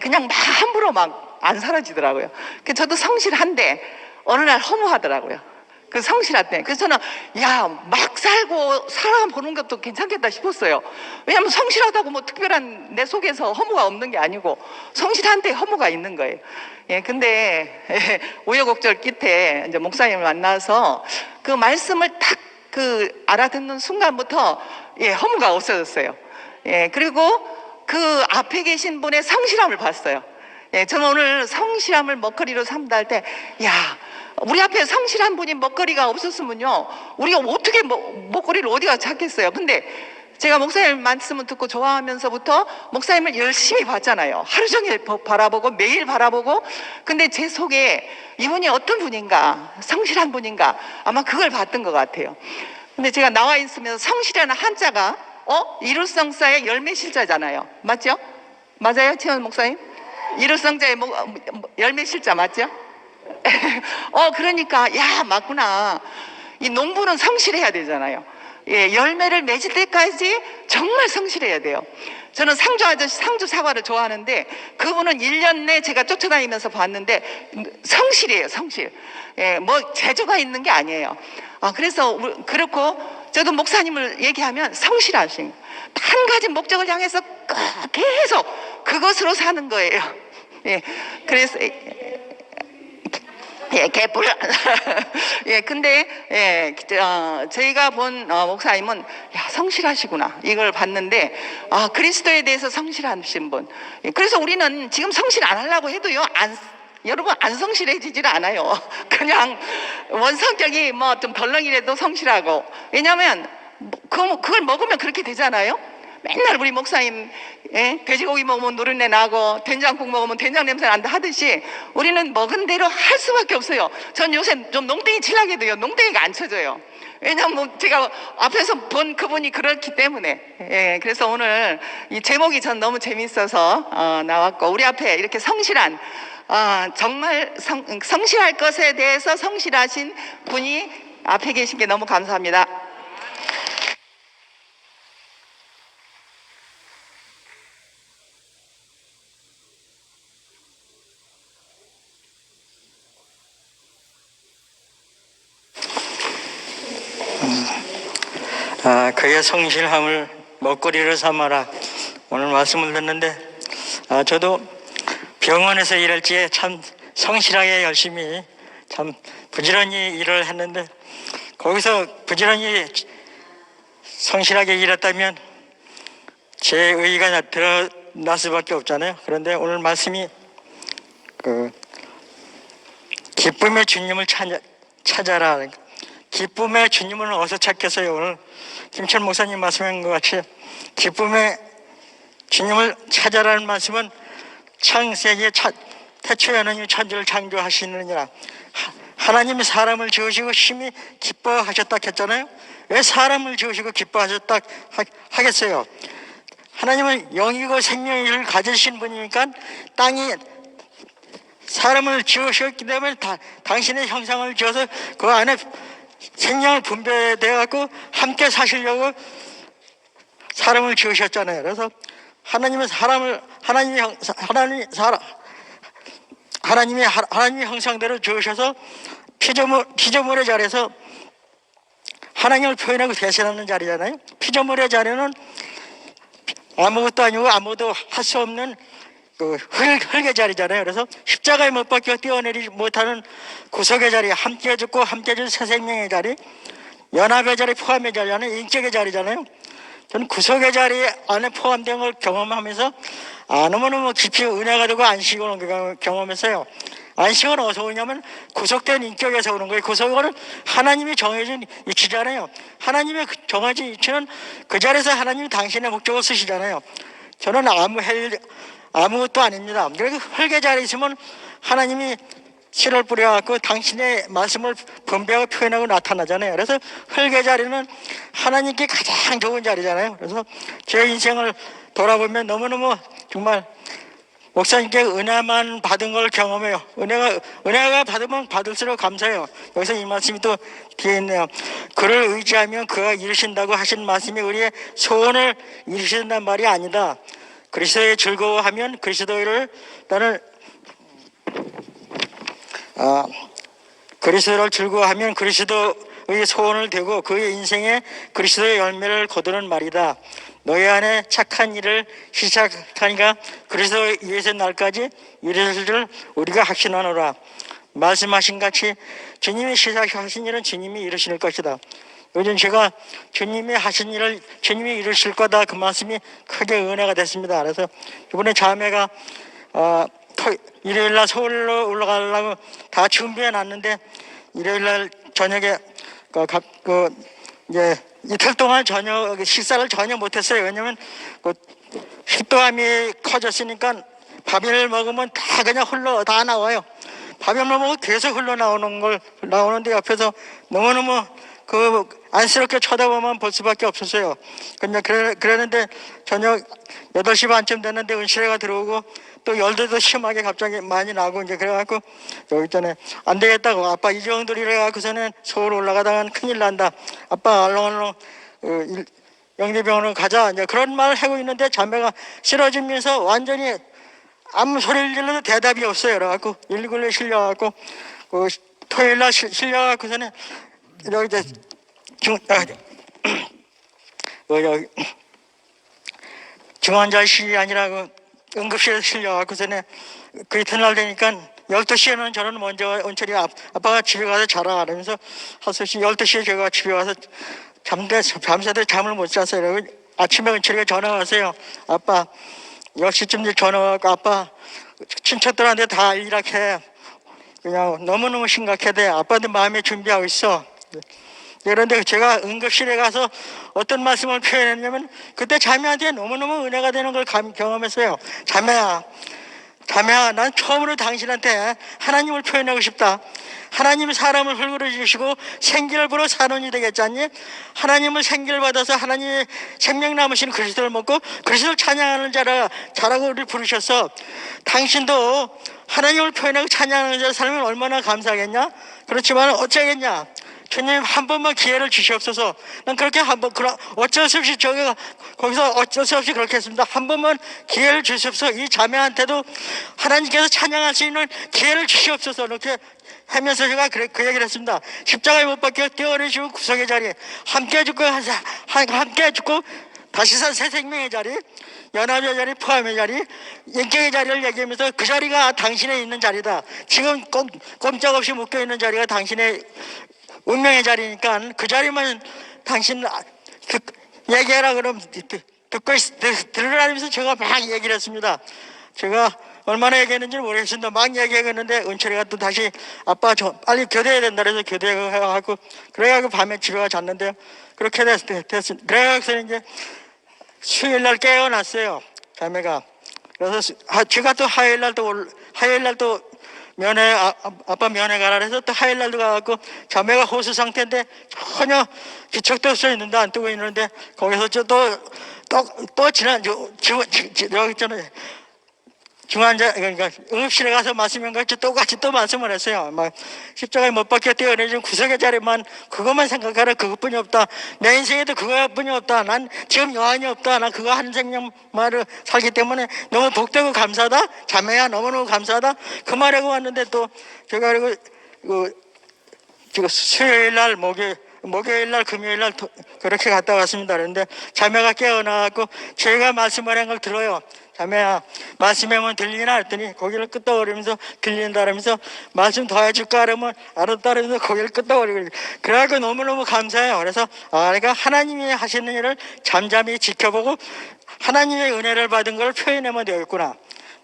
그냥 막 함부로 막 안 사라지더라고요. 저도 성실한데 어느 날 허무하더라고요. 그 성실할 때. 그래서 저는 막 살고 살아보는 것도 괜찮겠다 싶었어요. 왜냐하면 성실하다고 뭐 특별한 내 속에서 허무가 없는 게 아니고 성실한데 허무가 있는 거예요. 근데 우여곡절 끝에 이제 목사님을 만나서 그 말씀을 딱 알아듣는 순간부터 허무가 없어졌어요. 그리고 그 앞에 계신 분의 성실함을 봤어요. 저는 오늘 성실함을 먹거리로 삼다 할 때 우리 앞에 성실한 분이 먹거리가 없었으면요 우리가 어떻게 먹거리를 어디가 찾겠어요. 근데 제가 목사님 말씀을 듣고 좋아하면서부터 목사님을 열심히 봤잖아요. 하루 종일 바라보고 매일 바라보고 근데 제 속에 이분이 어떤 분인가 성실한 분인가 아마 그걸 봤던 것 같아요. 근데 제가 나와 있으면서 성실이라는 한자가 이룰성사의 열매실자잖아요. 맞죠? 맞아요? 최원 목사님? 이룰성자의 열매실자 맞죠? 그러니까 맞구나. 이 농부는 성실해야 되잖아요. 열매를 맺을 때까지 정말 성실해야 돼요. 저는 상주 아저씨 상주 사과를 좋아하는데 그분은 1년 내 제가 쫓아다니면서 봤는데 성실이에요. 성실. 뭐 재주가 있는 게 아니에요. 그래서 그렇고 저도 목사님을 얘기하면 성실하신 한 가지 목적을 향해서 계속 그것으로 사는 거예요. 그래서 개뿔. 근데 저희가 본 목사님은 성실하시구나 이걸 봤는데 그리스도에 대해서 성실하신 분. 그래서 우리는 지금 성실 안 하려고 해도요 여러분 안 성실해지질 않아요. 그냥 원성격이 뭐 좀 덜렁이라도 성실하고. 왜냐하면 그걸 먹으면 그렇게 되잖아요. 맨날 우리 목사님 돼지고기 먹으면 누린내 나고 된장국 먹으면 된장 냄새 난다 하듯이 우리는 먹은 대로 할 수밖에 없어요. 전 요새 좀 농땡이 치려고 해도요 농땡이가 안 쳐져요. 왜냐면 제가 앞에서 본 그분이 그렇기 때문에. 그래서 오늘 이 제목이 전 너무 재밌어서 나왔고 우리 앞에 이렇게 성실한 정말 성실할 것에 대해서 성실하신 분이 앞에 계신 게 너무 감사합니다. 그의 성실함을 먹거리로 삼아라. 오늘 말씀을 듣는데 저도 병원에서 일할 적에 참 성실하게 열심히 참 부지런히 일을 했는데 거기서 부지런히 성실하게 일했다면 제 의의가 드러날 수밖에 없잖아요. 그런데 오늘 말씀이 기쁨의 주님을 찾아라. 기쁨의 주님을 어디서 찾겠어요? 오늘 김철 목사님 말씀한 것 같이 기쁨의 주님을 찾아라는 말씀은 창세기에 태초에 하나님이 천지를 창조하시느니라. 하나님이 사람을 지으시고 심히 기뻐하셨다 했잖아요. 왜 사람을 지으시고 기뻐하셨다 하겠어요? 하나님은 영이고 생명을 가지신 분이니까 땅이 사람을 지으셨기 때문에 당신의 형상을 지어서 그 안에 생명을 분배되어 갖고 함께 사시려고 사람을 지으셨잖아요. 그래서 하나님의 사람을 하나님의 형상대로 지으셔서 피조물의 자리에서 하나님을 표현하고 대신하는 자리잖아요. 피조물의 자리는 아무것도 아니고 아무도 할 수 없는 흙의 자리잖아요. 그래서 십자가에 못 박혀 뛰어내리지 못하는 구속의 자리, 함께 죽고 함께 줄 새 생명의 자리, 연합의 자리, 포함의 자리잖아요. 인격의 자리잖아요. 저는 구속의 자리 안에 포함된 걸 경험하면서 너무너무 깊이 은혜가 되고 안식을 경험했어요. 안식은 어디서 오냐면 구속된 인격에서 오는 거예요. 구속은 하나님이 정해진 위치잖아요. 하나님의 정해진 위치는 그 자리에서 하나님이 당신의 목적을 쓰시잖아요. 저는 아무것도 아닙니다. 그래서 흙의 자리에 있으면 하나님이 씨를 뿌려갖고 당신의 말씀을 분배하고 표현하고 나타나잖아요. 그래서 흙의 자리는 하나님께 가장 좋은 자리잖아요. 그래서 제 인생을 돌아보면 너무너무 정말 목사님께 은혜만 받은 걸 경험해요. 은혜가 받으면 받을수록 감사해요. 여기서 이 말씀이 또 뒤에 있네요. 그를 의지하면 그가 이루신다고 하신 말씀이 우리의 소원을 이루신단 말이 아니다. 그리스도에 즐거워하면 그리스도를 그리스도를 즐거워하면 그리스도의 소원을 되고 그의 인생에 그리스도의 열매를 거두는 말이다. 너희 안에 착한 일을 시작하니까 그리스도 예수의 날까지 이르실 줄 우리가 확신하노라. 말씀하신 같이 주님이 시작하신 일은 주님이 이루실 것이다. 요즘 제가 주님이 하신 일을 주님이 이루실 거다 그 말씀이 크게 은혜가 됐습니다. 그래서 이번에 자매가 일요일날 서울로 올라가려고 다 준비해 놨는데 일요일날 저녁에 이제 이틀 동안 저녁 식사를 전혀 못했어요. 왜냐면 식도암이 커졌으니까 밥을 먹으면 다 그냥 다 나와요. 밥을 먹으면 계속 나오는데 옆에서 너무너무 안쓰럽게 쳐다보면 볼 수밖에 없었어요. 근데 그랬는데 저녁 8시 반쯤 됐는데 은실애가 들어오고 또 열대도 심하게 갑자기 많이 나고 이제 그래갖고 여기 전에 안 되겠다고 아빠 이 정도로 이래갖고서는 서울 올라가다가는 큰일 난다. 아빠 얼렁얼렁 영대병원으로 가자. 이제 그런 말을 하고 있는데 자매가 쓰러지면서 완전히 아무 소리를 질러도 대답이 없어요. 그래갖고 119에 실려갖고 토요일날 실려갖고서는 여기 이제 중환자실이 아니라 응급실에 실려갖고서는 그 이튿날 되니까 12시에는 저는 먼저 은철이 아빠가 집에 가서 자라 그러면서 12시에 제가 집에 와서 밤새도 잠을 못 잤어요. 아침에 은철이가 전화가 왔어요. 아빠 10시쯤 전화 와서 아빠 친척들한테 다 일하게 그냥 너무너무 심각해 돼. 아빠도 마음에 준비하고 있어. 그런데 제가 응급실에 가서 어떤 말씀을 표현했냐면 그때 자매한테 너무너무 은혜가 되는 걸 경험했어요. 자매야 난 처음으로 당신한테 하나님을 표현하고 싶다. 하나님이 사람을 흙으로 지으시고 생기를 불어 산원이 되겠지 않니? 하나님을 생기를 받아서 하나님의 생명 남으신 그리스도를 먹고 그리스도를 찬양하는 자라고 우리를 부르셨어. 당신도 하나님을 표현하고 찬양하는 자를 살면 얼마나 감사하겠냐? 그렇지만 어쩌겠냐? 주님 한 번만 기회를 주시옵소서. 난 그렇게 어쩔 수 없이 거기서 어쩔 수 없이 그렇게 했습니다. 한 번만 기회를 주시옵소서. 이 자매한테도 하나님께서 찬양할 수 있는 기회를 주시옵소서. 이렇게 하면서 제가 그 얘기를 했습니다. 십자가에 못 박혀 뛰어내시고 구속의 자리, 함께 죽고 함께 죽고 다시 산 새 생명의 자리, 연합의 자리, 포함의 자리, 인격의 자리를 얘기하면서 그 자리가 당신에 있는 자리다. 지금 꼼짝없이 묶여있는 자리가 당신의 운명의 자리니까 그 자리만 당신 얘기해라 그러면 들으라면서 제가 막 얘기를 했습니다. 제가 얼마나 얘기했는지 모르겠습니다. 막 얘기했는데 은철이가 또 다시 아빠 저 빨리 교대해야 된다 그래서 교대하고 그래가지고 밤에 집에 가 잤는데요. 그렇게 됐습니다. 그래서 이제 수요일 날 깨어났어요. 자매가. 그래서 제가 또 화요일 날 또 면회 아빠 면회 가라 해서 또 화요일 날도 가갖고 자매가 호수 상태인데 전혀 기척도 없어 있는데 안 뜨고 있는데 거기서 또 지난 여기 있잖아요. 중환자 그러니까 응급실에 가서 말씀한 것이 똑같이 또 말씀을 했어요. 막 십자가에 못 박혀 뛰어내린 구석의 자리만 그것만 생각하라. 그것뿐이 없다. 내 인생에도 그것뿐이 없다. 난 지금 여한이 없다. 난 그거 한 생명만을 살기 때문에 너무 복되고 감사하다. 자매야 너무너무 감사하다. 그 말하고 왔는데 또 제가 그리고 지금 수요일 날 목요일 날 금요일 날 그렇게 갔다 왔습니다. 그런데 자매가 깨어나갖고 제가 말씀을 한 걸 들어요. 자매야 말씀하면 들리나 했더니 고개를 끄덕거리면서 들린다 그러면서 말씀 더 해줄까 그러면 알았다 그러면서 고개를 끄덕거리고 그래갖고 너무너무 감사해요. 그래서 내가 하나님이 하시는 일을 잠잠히 지켜보고 하나님의 은혜를 받은 걸 표현하면 되겠구나.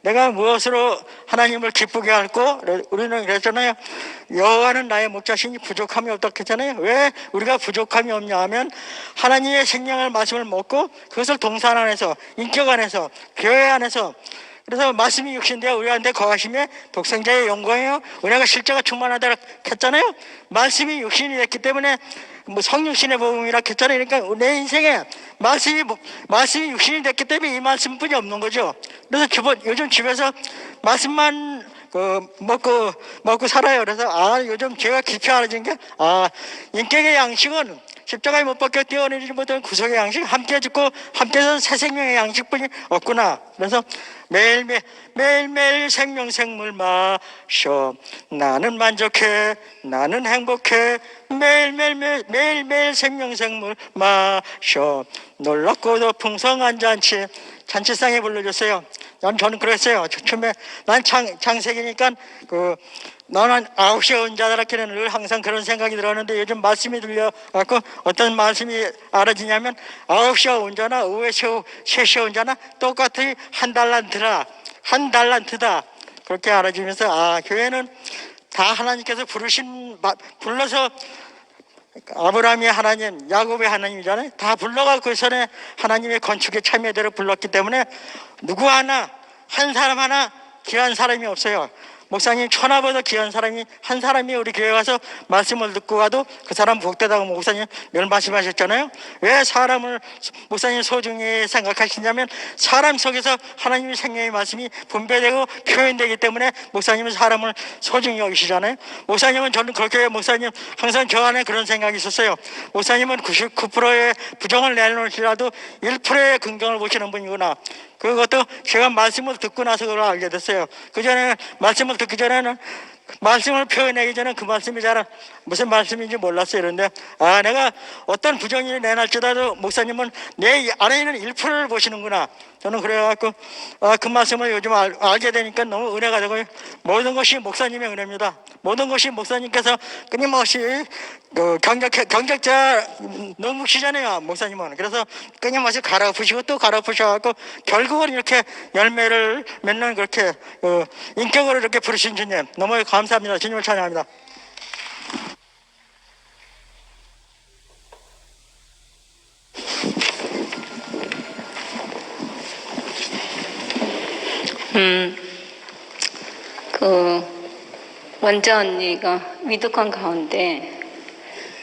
내가 무엇으로 하나님을 기쁘게 할까? 우리는 그랬잖아요. 여호와는 나의 목자시니 부족함이 없다 했잖아요. 왜 우리가 부족함이 없냐 하면 하나님의 생명을 말씀을 먹고 그것을 동산 안에서 인격 안에서 교회 안에서 그래서 말씀이 육신되어 우리한테 거하시며 독생자의 영광이요 은혜가 실제가 충만하다 했잖아요. 말씀이 육신이 됐기 때문에 뭐 성육신의 복음이라 했잖아요. 그러니까 내 인생에 말씀이 육신이 됐기 때문에 이 말씀뿐이 없는 거죠. 그래서 요즘 집에서 말씀만 먹고 살아요. 그래서 요즘 제가 기피하는 게 인격의 양식은 십자가에 못 박혀 뛰어내리지 못한 구속의 양식, 함께 죽고 함께 산 새 생명의 양식뿐이 없구나. 그래서 매일매일 생물 마셔. 나는 만족해. 나는 행복해. 매일매일 생물 마셔. 놀랍고도 풍성한 잔치상에 불러줬어요. 저는 그랬어요. 처음에 난 창세기니까 너는 9시에 온 자다라기는 늘 항상 그런 생각이 들었는데 요즘 말씀이 들려갖고 어떤 말씀이 알아지냐면 9시에 온 자나 오후에 3시에 온 자나 똑같이 한 달란트다 그렇게 알아지면서 교회는 다 하나님께서 불러서 아브라함의 하나님, 야곱의 하나님이잖아요. 다 불러갖고 그 전에 하나님의 건축의 참여대로 불렀기 때문에 누구 하나 한 사람 하나 귀한 사람이 없어요. 목사님 천하보다 귀한 사람이 한 사람이 우리 교회 와서 말씀을 듣고 가도 그 사람 복되다고 목사님 늘 말씀하셨잖아요. 왜 사람을 목사님 소중히 생각하시냐면 사람 속에서 하나님의 생명의 말씀이 분배되고 표현되기 때문에 목사님은 사람을 소중히 여기시잖아요. 목사님은 저는 그렇게 목사님 항상 저 안에 그런 생각이 있었어요. 목사님은 99%의 부정을 내놓으시라도 1%의 긍정을 보시는 분이구나. 그것도 제가 말씀을 듣고 나서 그걸 알게 됐어요. 그전에 말씀을 듣기 전에는 말씀을 표현하기 전에 그 말씀이 잘 무슨 말씀인지 몰랐어요. 그런데 내가 어떤 부정이 내날지라도 목사님은 내 안에 있는 1%를 보시는구나. 저는 그래갖고 그 말씀을 요즘 알게 되니까 너무 은혜가 되고 모든 것이 목사님의 은혜입니다. 모든 것이 목사님께서 끊임없이 경작자 너무시잖아요. 목사님은. 그래서 끊임없이 갈아엎으시고 또 갈아엎으셔갖고 결국은 이렇게 열매를 맺는 그렇게 인격으로 이렇게 부르신 주님 너무 감사합니다. 주님을 찬양합니다. 원자 언니가 위독한 가운데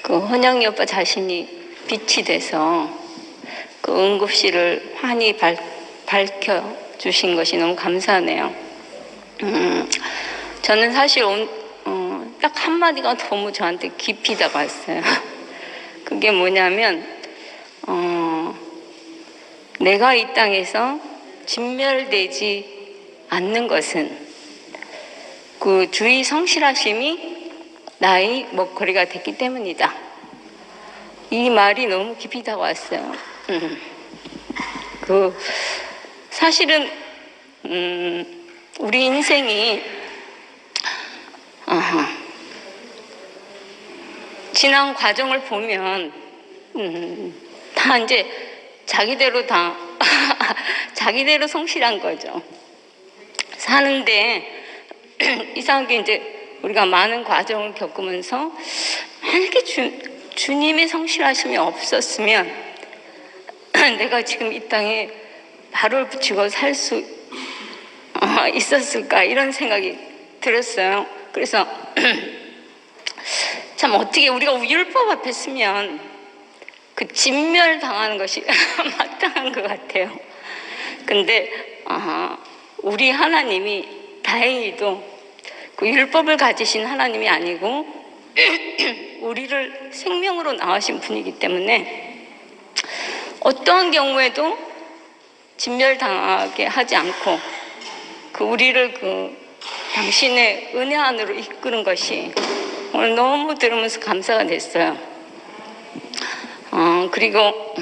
헌영이 오빠 자신이 빛이 돼서 응급실을 환히 밝혀주신 것이 너무 감사하네요. 저는 사실 딱 한마디가 너무 저한테 깊이 다가왔어요. 그게 뭐냐면 내가 이 땅에서 진멸되지 않는 것은 그 주의 성실하심이 나이 먹거리가 됐기 때문이다. 이 말이 너무 깊이 다가왔어요. 사실은 우리 인생이 지난 과정을 보면 다 이제 자기대로 다 자기대로 성실한 거죠. 사는데 이상하게 이제 우리가 많은 과정을 겪으면서 만약에 주님의 성실하심이 없었으면 내가 지금 이 땅에 발을 붙이고 살 수 있었을까 이런 생각이 들었어요. 그래서 참 어떻게 우리가 율법 앞에 서면 그 진멸당하는 것이 마땅한 것 같아요. 근데 우리 하나님이 다행히도 그 율법을 가지신 하나님이 아니고 우리를 생명으로 낳으신 분이기 때문에 어떠한 경우에도 진멸당하게 하지 않고 그 우리를 그 당신의 은혜 안으로 이끄는 것이 오늘 너무 들으면서 감사가 됐어요. 그리고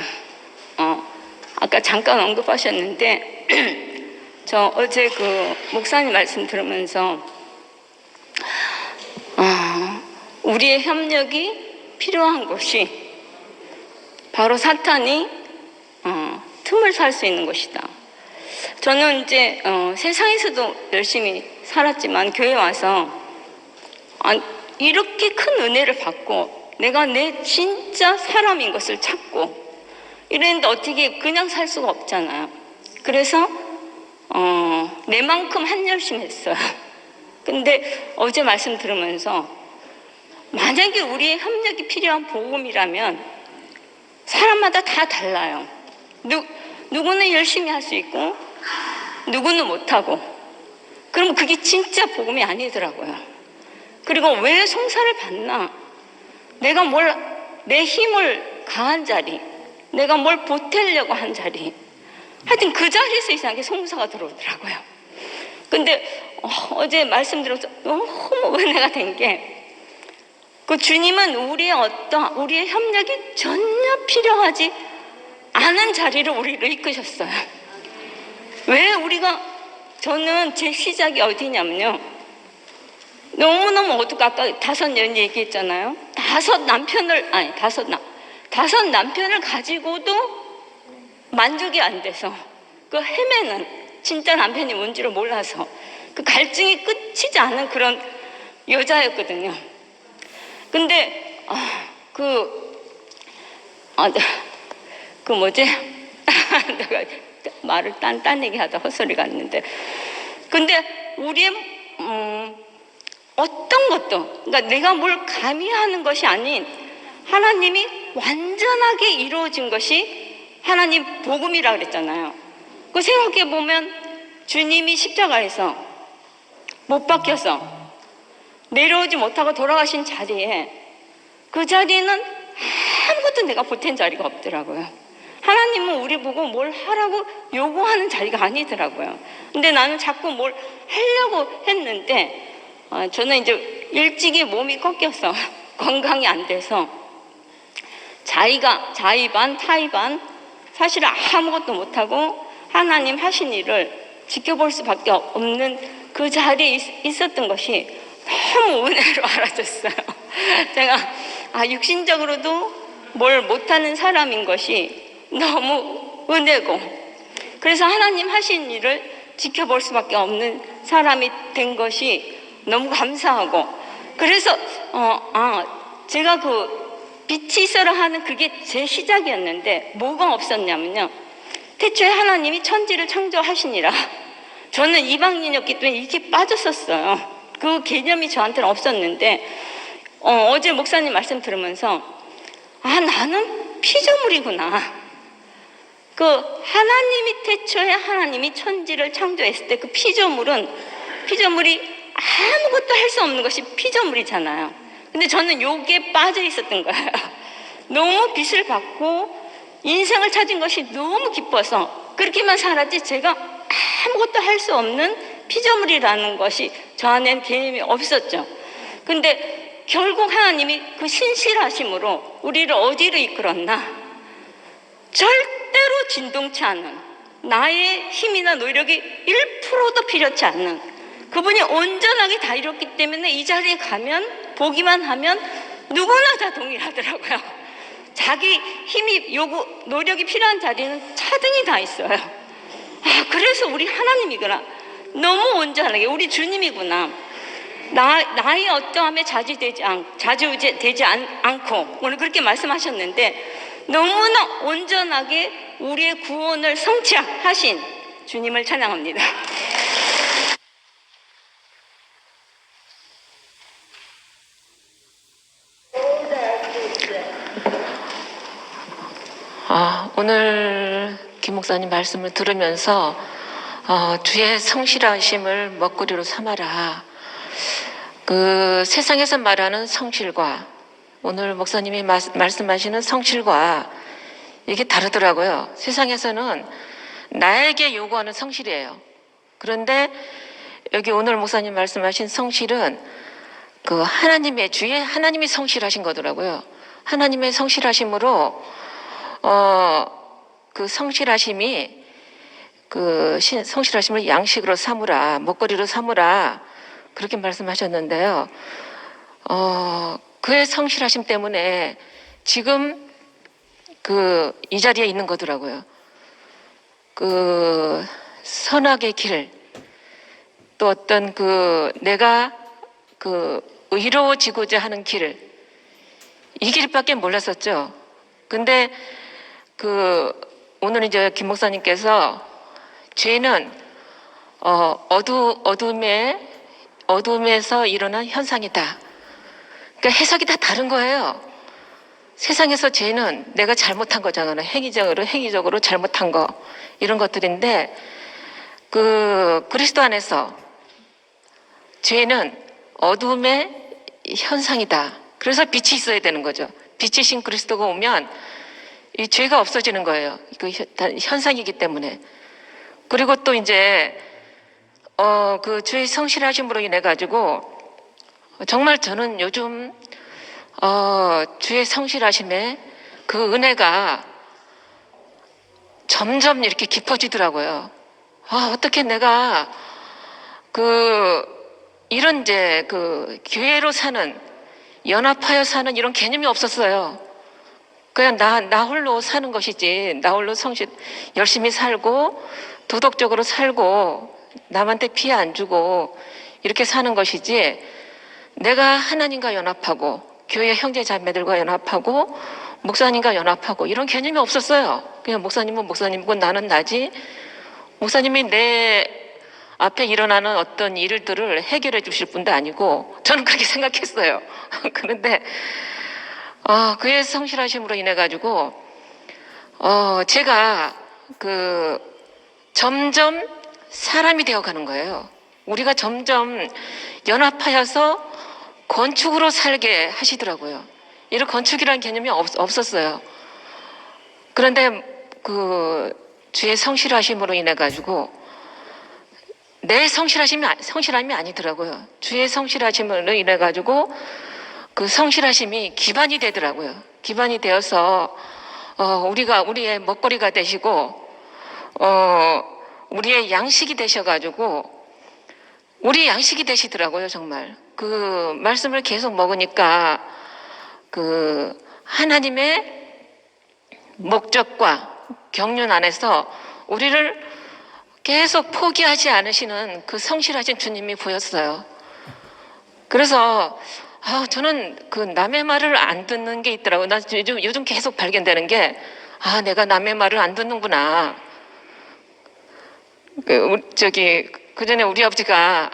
아까 잠깐 언급하셨는데 저 어제 그 목사님 말씀 들으면서 우리의 협력이 필요한 것이 바로 사탄이 틈을 살 수 있는 것이다. 저는 이제 세상에서도 열심히 살았지만 교회 와서 이렇게 큰 은혜를 받고 내가 내 진짜 사람인 것을 찾고 이랬는데 어떻게 그냥 살 수가 없잖아요. 그래서 내만큼 한열심 했어요. 근데 어제 말씀 들으면서 만약에 우리의 협력이 필요한 복음이라면 사람마다 다 달라요. 누구는 열심히 할 수 있고 누구는 못하고 그럼 그게 진짜 복음이 아니더라고요. 그리고 왜 송사를 받나? 내가 내 힘을 가한 자리, 내가 뭘 보태려고 한 자리, 하여튼 그 자리에서 이상하게 송사가 들어오더라고요. 근데 어제 말씀 들어서 너무 은혜가 된 게 그 주님은 우리의 협력이 전혀 필요하지 않은 자리로 우리를 이끄셨어요. 왜 저는 제 시작이 어디냐면요. 너무너무 어둡고 아까 5년 얘기했잖아요. 5 남편을 가지고도 만족이 안 돼서 그 헤매는 진짜 남편이 뭔지를 몰라서 그 갈증이 끝이지 않은 그런 여자였거든요. 근데 내가 말을 딴 얘기하다 헛소리 갔는데 근데 우리의 어떤 것도 그러니까 내가 뭘 감히 하는 것이 아닌 하나님이 완전하게 이루어진 것이 하나님 복음이라 그랬잖아요. 그 생각해 보면 주님이 십자가에서 못 박혀서 내려오지 못하고 돌아가신 자리에 그 자리에는 아무것도 내가 보탠 자리가 없더라고요. 하나님은 우리 보고 뭘 하라고 요구하는 자리가 아니더라고요. 근데 나는 자꾸 뭘 하려고 했는데 저는 이제 일찍이 몸이 꺾여서 건강이 안 돼서 자의 반 타의 반 사실은 아무것도 못하고 하나님 하신 일을 지켜볼 수밖에 없는 그 자리에 있었던 것이 너무 은혜로 알아졌어요. 제가 육신적으로도 뭘 못하는 사람인 것이 너무 은혜고 그래서 하나님 하신 일을 지켜볼 수밖에 없는 사람이 된 것이 너무 감사하고 그래서 제가 그 빛이 있어라 하는 그게 제 시작이었는데 뭐가 없었냐면요. 태초에 하나님이 천지를 창조하시니라 저는 이방인이었기 때문에 이게 빠졌었어요. 그 개념이 저한테는 없었는데 어제 목사님 말씀 들으면서 나는 피조물이구나. 그 하나님이 태초에 하나님이 천지를 창조했을 때 그 피조물이 아무것도 할 수 없는 것이 피조물이잖아요. 근데 저는 요게 빠져 있었던 거예요. 너무 빛을 받고 인생을 찾은 것이 너무 기뻐서 그렇게만 살았지 제가 아무것도 할 수 없는 피조물이라는 것이 저 안에는 개념이 없었죠. 근데 결국 하나님이 그 신실하심으로 우리를 어디로 이끌었나? 절대로 진동치 않는, 나의 힘이나 노력이 1%도 필요치 않는, 그분이 온전하게 다 이뤘기 때문에 이 자리에 가면, 보기만 하면 누구나 다 동일하더라고요. 자기 힘이 노력이 필요한 자리는 차등이 다 있어요. 그래서 우리 하나님이구나. 너무 온전하게 우리 주님이구나. 나의 어떠함에 자주되지 않고 오늘 그렇게 말씀하셨는데 너무나 온전하게 우리의 구원을 성취하신 주님을 찬양합니다. 오늘 김 목사님 말씀을 들으면서 주의 성실하심을 먹거리로 삼아라. 그 세상에서 말하는 성실과 오늘 목사님이 말씀하시는 성실과 이게 다르더라고요. 세상에서는 나에게 요구하는 성실이에요. 그런데 여기 오늘 목사님 말씀하신 성실은 그 하나님이 성실하신 거더라고요. 하나님의 성실하심으로 그 성실하심이 성실하심을 양식으로 삼으라, 먹거리로 삼으라 그렇게 말씀하셨는데요. 그의 성실하심 때문에 지금 이 자리에 있는 거더라고요. 그 선악의 길, 또 어떤 내가 의로워지고자 하는 길, 이 길밖에 몰랐었죠. 근데 오늘 이제 김 목사님께서 죄는 어둠에서 일어난 현상이다. 그러니까 해석이 다 다른 거예요. 세상에서 죄는 내가 잘못한 거잖아요. 행위적으로 잘못한 거 이런 것들인데 그리스도 안에서 죄는 어둠의 현상이다. 그래서 빛이 있어야 되는 거죠. 빛이신 그리스도가 오면 이 죄가 없어지는 거예요. 그 현상이기 때문에. 그리고 또 이제 주의 성실하심으로 인해 가지고 정말 저는 요즘 주의 성실하심에 그 은혜가 점점 이렇게 깊어지더라고요. 어떻게 내가 이런 이제 교회로 사는, 연합하여 사는 이런 개념이 없었어요. 그냥 나 홀로 사는 것이지, 나 홀로 열심히 살고 도덕적으로 살고 남한테 피해 안 주고 이렇게 사는 것이지, 내가 하나님과 연합하고 교회 형제 자매들과 연합하고 목사님과 연합하고 이런 개념이 없었어요. 그냥 목사님은 목사님이고 나는 나지, 목사님이 내 앞에 일어나는 어떤 일들을 해결해 주실 분도 아니고, 저는 그렇게 생각했어요. 그런데 그의 성실하심으로 인해 가지고 제가 점점 사람이 되어 가는 거예요. 우리가 점점 연합하여서 건축으로 살게 하시더라고요. 이런 건축이라는 개념이 없었어요. 그런데 주의 성실하심으로 인해 가지고 내 성실함이 아니더라고요. 주의 성실하심으로 인해 가지고 그 성실하심이 기반이 되더라고요. 기반이 되어서 우리의 먹거리가 되시고 우리의 양식이 되셔가지고 우리 양식이 되시더라고요. 정말 그 말씀을 계속 먹으니까 하나님의 목적과 경륜 안에서 우리를 계속 포기하지 않으시는 그 성실하신 주님이 보였어요. 그래서 저는 남의 말을 안 듣는 게 있더라고요. 나 요즘 계속 발견되는 게, 내가 남의 말을 안 듣는구나. 그 전에 우리 아버지가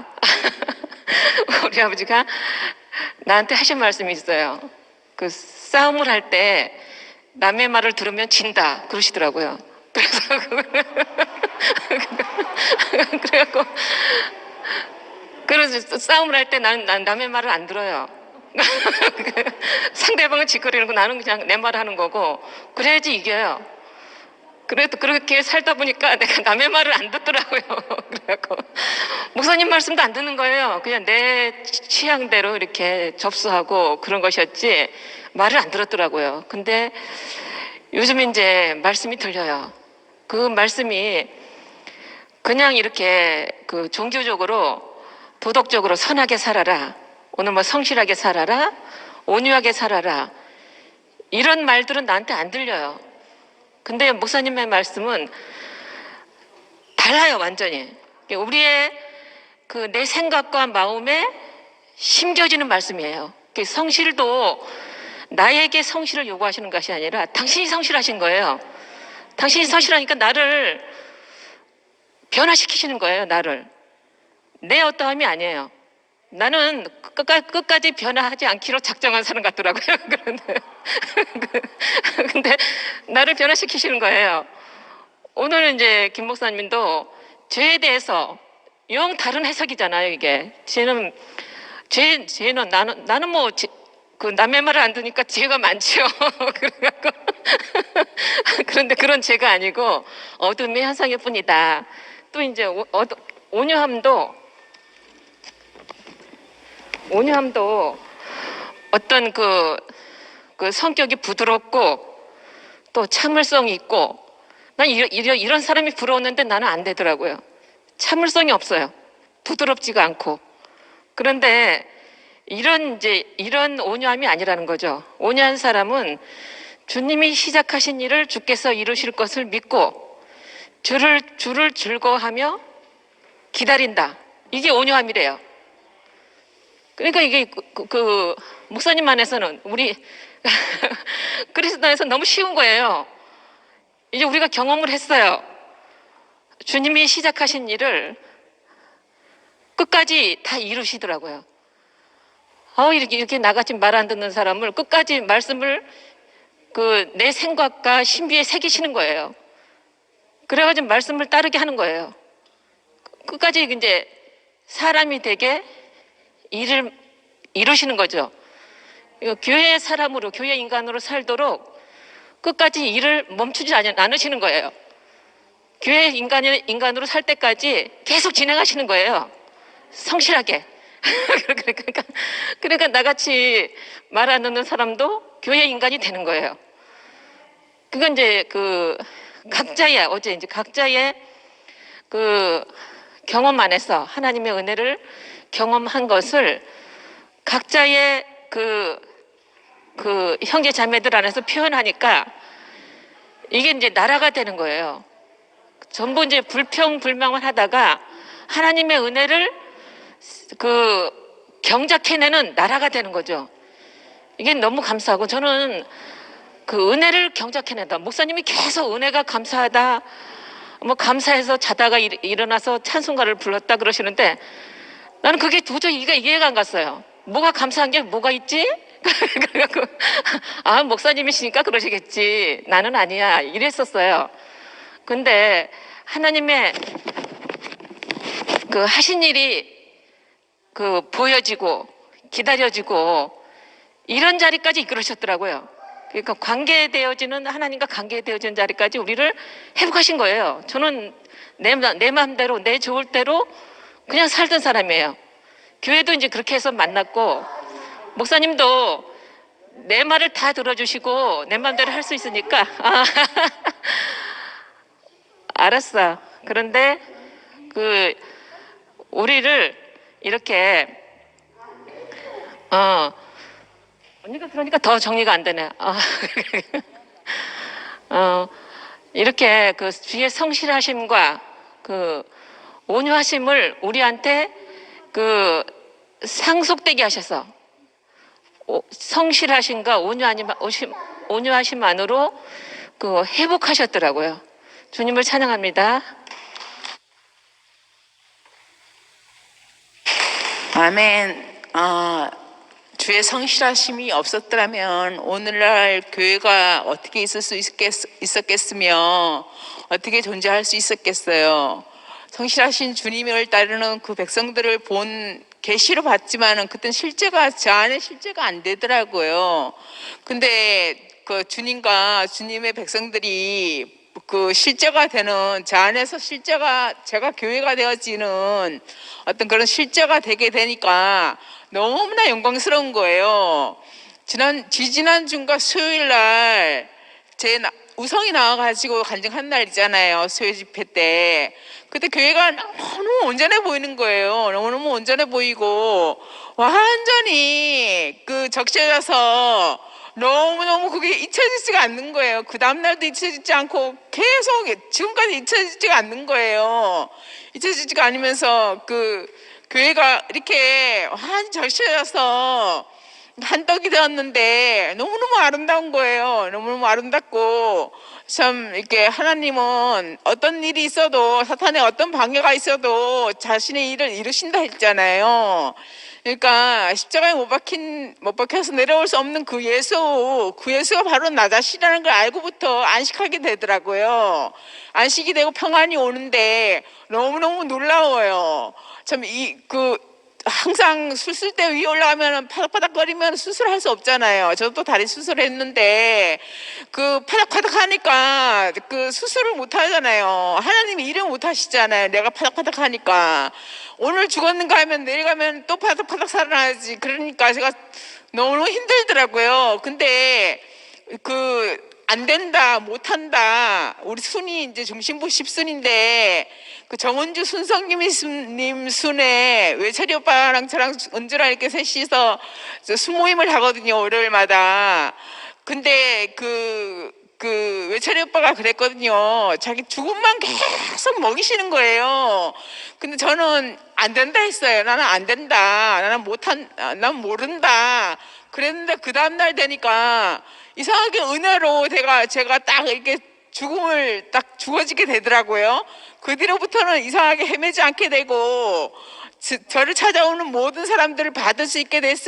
나한테 하신 말씀이 있어요. 싸움을 할 때 남의 말을 들으면 진다 그러시더라고요. 그래서 싸움을 할 때 난 남의 말을 안 들어요. 상대방은 짓거리는 거 나는 그냥 내 말 하는 거고, 그래야지 이겨요. 그래도 그렇게 살다 보니까 내가 남의 말을 안 듣더라고요. 그래갖고 목사님 말씀도 안 듣는 거예요. 그냥 내 취향대로 이렇게 접수하고 그런 것이었지 말을 안 들었더라고요. 근데 요즘 이제 말씀이 들려요. 그 말씀이 그냥 이렇게 그 종교적으로 도덕적으로 선하게 살아라. 오늘 뭐 성실하게 살아라. 온유하게 살아라. 이런 말들은 나한테 안 들려요. 근데 목사님의 말씀은 달라요, 완전히. 우리의 그 내 생각과 마음에 심겨지는 말씀이에요. 성실도 나에게 성실을 요구하시는 것이 아니라 당신이 성실하신 거예요. 당신이 성실하니까 나를 변화시키시는 거예요, 나를. 내 어떠함이 아니에요. 나는 끝까지 변화하지 않기로 작정한 사람 같더라고요. 근데 나를 변화시키시는 거예요. 오늘 이제 김 목사님도 죄에 대해서 영 다른 해석이잖아요, 이게. 죄는 나는 뭐 그 남의 말을 안 듣니까 죄가 많지요. 그래갖고 그런데 그런 죄가 아니고 어둠의 현상일 뿐이다. 또 이제 온유함도 어떤 그 성격이 부드럽고 또 참을성이 있고 난 이런 사람이 부러웠는데 나는 안 되더라고요. 참을성이 없어요. 부드럽지가 않고. 그런데 이런 온유함이 아니라는 거죠. 온유한 사람은 주님이 시작하신 일을 주께서 이루실 것을 믿고 주를 즐거워하며 기다린다. 이게 온유함이래요. 그러니까 이게 그 목사님 안에서는 우리 그리스도에서 너무 쉬운 거예요. 이제 우리가 경험을 했어요. 주님이 시작하신 일을 끝까지 다 이루시더라고요. 이렇게 나같이 말 안 듣는 사람을 끝까지 말씀을 내 생각과 신비에 새기시는 거예요. 그래가지고 말씀을 따르게 하는 거예요. 끝까지 이제 사람이 되게 일을 이루시는 거죠. 교회 사람으로, 교회 인간으로 살도록 끝까지 일을 멈추지 않으시는 거예요. 교회 인간으로 살 때까지 계속 진행하시는 거예요. 성실하게. 그러니까 나같이 말 안 듣는 사람도 교회 인간이 되는 거예요. 그건 이제 각자의 그 경험 안에서 하나님의 은혜를 경험한 것을 각자의 그 형제 자매들 안에서 표현하니까 이게 이제 나라가 되는 거예요. 전부 이제 불평불만을 하다가 하나님의 은혜를 경작해내는 나라가 되는 거죠. 이게 너무 감사하고 저는 그 은혜를 경작해낸다. 목사님이 계속 은혜가 감사하다. 뭐 감사해서 자다가 일어나서 찬송가를 불렀다 그러시는데 나는 그게 도저히 이해가 안 갔어요. 뭐가 감사한 게 뭐가 있지? 그래갖고 목사님이시니까 그러시겠지. 나는 아니야. 이랬었어요. 근데 하나님의 하신 일이 보여지고 기다려지고 이런 자리까지 이끌으셨더라고요. 그러니까 하나님과 관계되어지는 자리까지 우리를 회복하신 거예요. 저는 내 마음대로 내 좋을 대로 그냥 살던 사람이에요. 교회도 이제 그렇게 해서 만났고 목사님도 내 말을 다 들어주시고 내 마음대로 할 수 있으니까 알았어. 그런데 우리를 이렇게 언니가 그러니까 더 정리가 안 되네. 이렇게 주의 성실하심과 온유하심을 우리한테 상속되게 하셔서 성실하심과 온유하심 안으로 회복하셨더라고요. 주님을 찬양합니다. 아멘. 주의 성실하심이 없었더라면 오늘날 교회가 어떻게 있을 수 있었겠으며 어떻게 존재할 수 있었겠어요. 성실하신 주님을 따르는 그 백성들을 본 계시로 봤지만은 그땐 제 안에 실제가 안 되더라고요. 근데 주님과 주님의 백성들이 그 실제가 되는, 제 안에서 실제가, 제가 교회가 되어지는 어떤 그런 실제가 되게 되니까 너무나 영광스러운 거예요. 지지난주인가 수요일 날 우성이 나와가지고 간증한 날 있잖아요. 수요 집회 때. 그때 교회가 너무 온전해 보이는 거예요. 너무너무 온전해 보이고, 완전히 그 적셔져서 너무너무 그게 잊혀지지가 않는 거예요. 그 다음날도 잊혀지지 않고 계속 지금까지 잊혀지지가 않는 거예요. 잊혀지지가 않으면서 그 교회가 이렇게 완전히 적셔져서 한떡이 되었는데 너무너무 아름다운 거예요. 너무너무 아름답고, 참 이렇게 하나님은 어떤 일이 있어도, 사탄의 어떤 방해가 있어도 자신의 일을 이루신다 했잖아요. 그러니까 십자가에 못 박혀서 내려올 수 없는 그 예수가 바로 나 자신이라는 걸 알고부터 안식하게 되더라고요. 안식이 되고 평안이 오는데 너무너무 놀라워요. 참 항상 수술 때 위에 올라가면 파닥파닥거리면 수술할 수 없잖아요. 저도 다리 수술했는데 그 파닥파닥 하니까 그 수술을 못 하잖아요. 하나님이 일을 못 하시잖아요. 내가 파닥파닥 하니까. 오늘 죽었는가 하면 내일 가면 또 파닥파닥 살아나야지. 그러니까 제가 너무 힘들더라고요. 근데 안 된다, 못 한다. 우리 순이 이제 중심부 10순인데 그 정은주 순성님 순에 외철이 오빠랑 저랑 은주랑 이렇게 셋이서 수모임을 하거든요, 월요일마다. 근데 그 외철이 오빠가 그랬거든요. 자기 죽음만 계속 먹이시는 거예요. 근데 저는 안 된다 했어요. 나는 안 된다. 난 모른다. 그랬는데 그 다음날 되니까 이상하게 은혜로 제가 딱 이렇게 죽음을 딱 죽어지게 되더라고요. 그 뒤로부터는 이상하게 헤매지 않게 되고, 저를 찾아오는 모든 사람들을 받을 수 있게 됐고,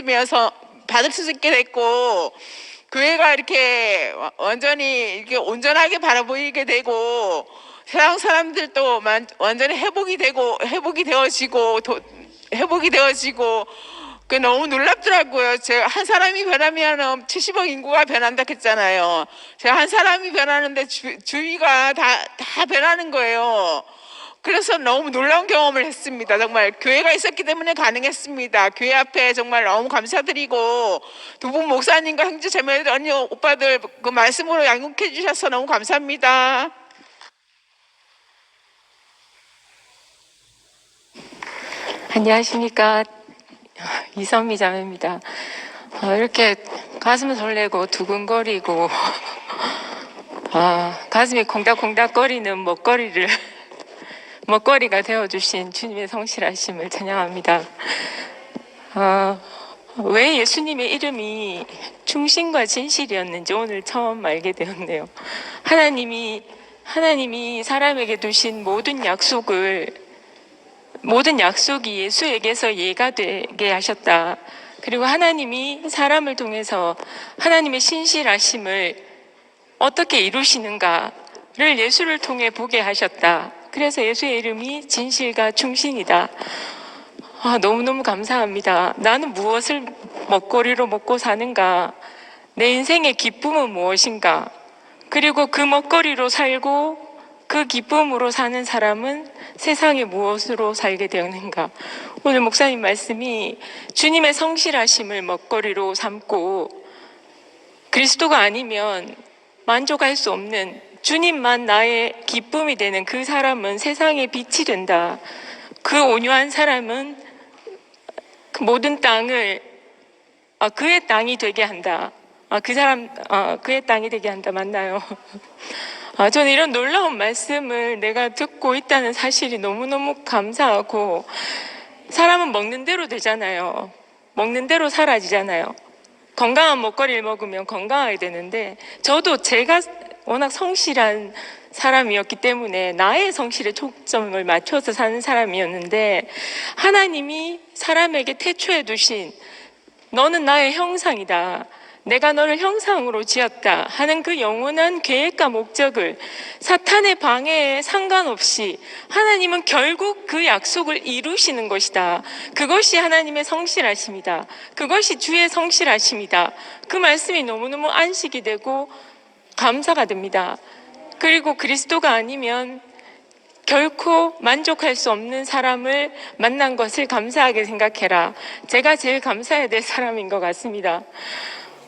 교회가 이렇게 완전히 이렇게 온전하게 바라보이게 되고, 세상 사람들도 완전히 회복이 되어지고, 그 너무 놀랍더라고요. 제가 한 사람이 변하면 70억 인구가 변한다 했잖아요. 제가 한 사람이 변하는데 주위가 다 변하는 거예요. 그래서 너무 놀라운 경험을 했습니다. 정말 교회가 있었기 때문에 가능했습니다. 교회 앞에 정말 너무 감사드리고, 두 분 목사님과 형제 자매들, 언니 오빠들 그 말씀으로 양육해 주셔서 너무 감사합니다. 안녕하십니까. 이선미 자매입니다. 이렇게 가슴 설레고 두근거리고 가슴이 콩닥콩닥거리는 먹거리가 되어주신 주님의 성실하심을 찬양합니다. 왜 예수님의 이름이 충신과 진실이었는지 오늘 처음 알게 되었네요. 하나님이 사람에게 두신 모든 약속이 예수에게서 예가 되게 하셨다. 그리고 하나님이 사람을 통해서 하나님의 신실하심을 어떻게 이루시는가를 예수를 통해 보게 하셨다. 그래서 예수의 이름이 진실과 충신이다. 너무너무 감사합니다. 나는 무엇을 먹거리로 먹고 사는가? 내 인생의 기쁨은 무엇인가? 그리고 그 먹거리로 살고 그 기쁨으로 사는 사람은 세상에 무엇으로 살게 되었는가? 오늘 목사님 말씀이 주님의 성실하심을 먹거리로 삼고 그리스도가 아니면 만족할 수 없는, 주님만 나의 기쁨이 되는 그 사람은 세상의 빛이 된다. 그 온유한 사람은 그 모든 땅을 그의 땅이 되게 한다. 그의 땅이 되게 한다. 맞나요? 저는 이런 놀라운 말씀을 내가 듣고 있다는 사실이 너무너무 감사하고, 사람은 먹는 대로 되잖아요. 먹는 대로 사라지잖아요. 건강한 먹거리를 먹으면 건강하게 되는데, 저도 제가 워낙 성실한 사람이었기 때문에 나의 성실에 초점을 맞춰서 사는 사람이었는데, 하나님이 사람에게 태초에 두신 너는 나의 형상이다, 내가 너를 형상으로 지었다 하는 그 영원한 계획과 목적을 사탄의 방해에 상관없이 하나님은 결국 그 약속을 이루시는 것이다. 그것이 하나님의 성실하심이다. 그것이 주의 성실하심이다. 그 말씀이 너무너무 안식이 되고 감사가 됩니다. 그리고 그리스도가 아니면 결코 만족할 수 없는 사람을 만난 것을 감사하게 생각해라. 제가 제일 감사해야 될 사람인 것 같습니다.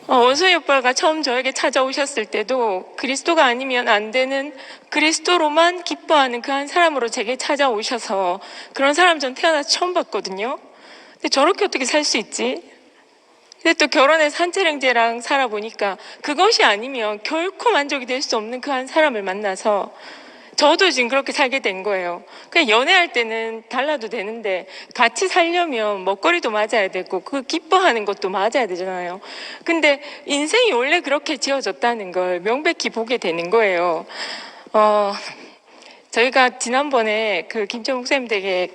원소희 오빠가 처음 저에게 찾아오셨을 때도 그리스도가 아니면 안 되는, 그리스도로만 기뻐하는 그 한 사람으로 제게 찾아오셔서, 그런 사람 전 태어나서 처음 봤거든요. 근데 저렇게 어떻게 살 수 있지? 근데 또 결혼해서 한 차례제랑 살아보니까 그것이 아니면 결코 만족이 될 수 없는 그 한 사람을 만나서 저도 지금 그렇게 살게 된 거예요. 그냥 연애할 때는 달라도 되는데 같이 살려면 먹거리도 맞아야 되고 그 기뻐하는 것도 맞아야 되잖아요. 근데 인생이 원래 그렇게 지어졌다는 걸 명백히 보게 되는 거예요. 저희가 지난번에 그 김철 목사님 댁에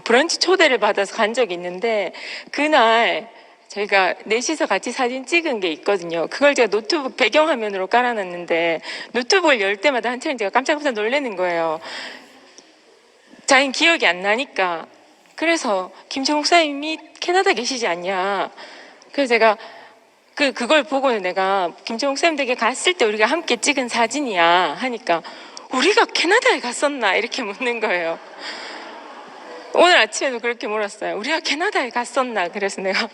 브런치 초대를 받아서 간 적이 있는데, 그날 저희가 넷이서 같이 사진 찍은 게 있거든요. 그걸 제가 노트북 배경화면으로 깔아놨는데 노트북을 열 때마다 한참 제가 깜짝깜짝 놀라는 거예요. 자기는 기억이 안 나니까. 그래서 김철 목사님이 캐나다 계시지 않냐. 그래서 제가 그걸 보고는 내가 김철 목사님 댁에 갔을 때 우리가 함께 찍은 사진이야 하니까, 우리가 캐나다에 갔었나 이렇게 묻는 거예요. 오늘 아침에도 그렇게 물었어요. 우리가 캐나다에 갔었나? 그래서 내가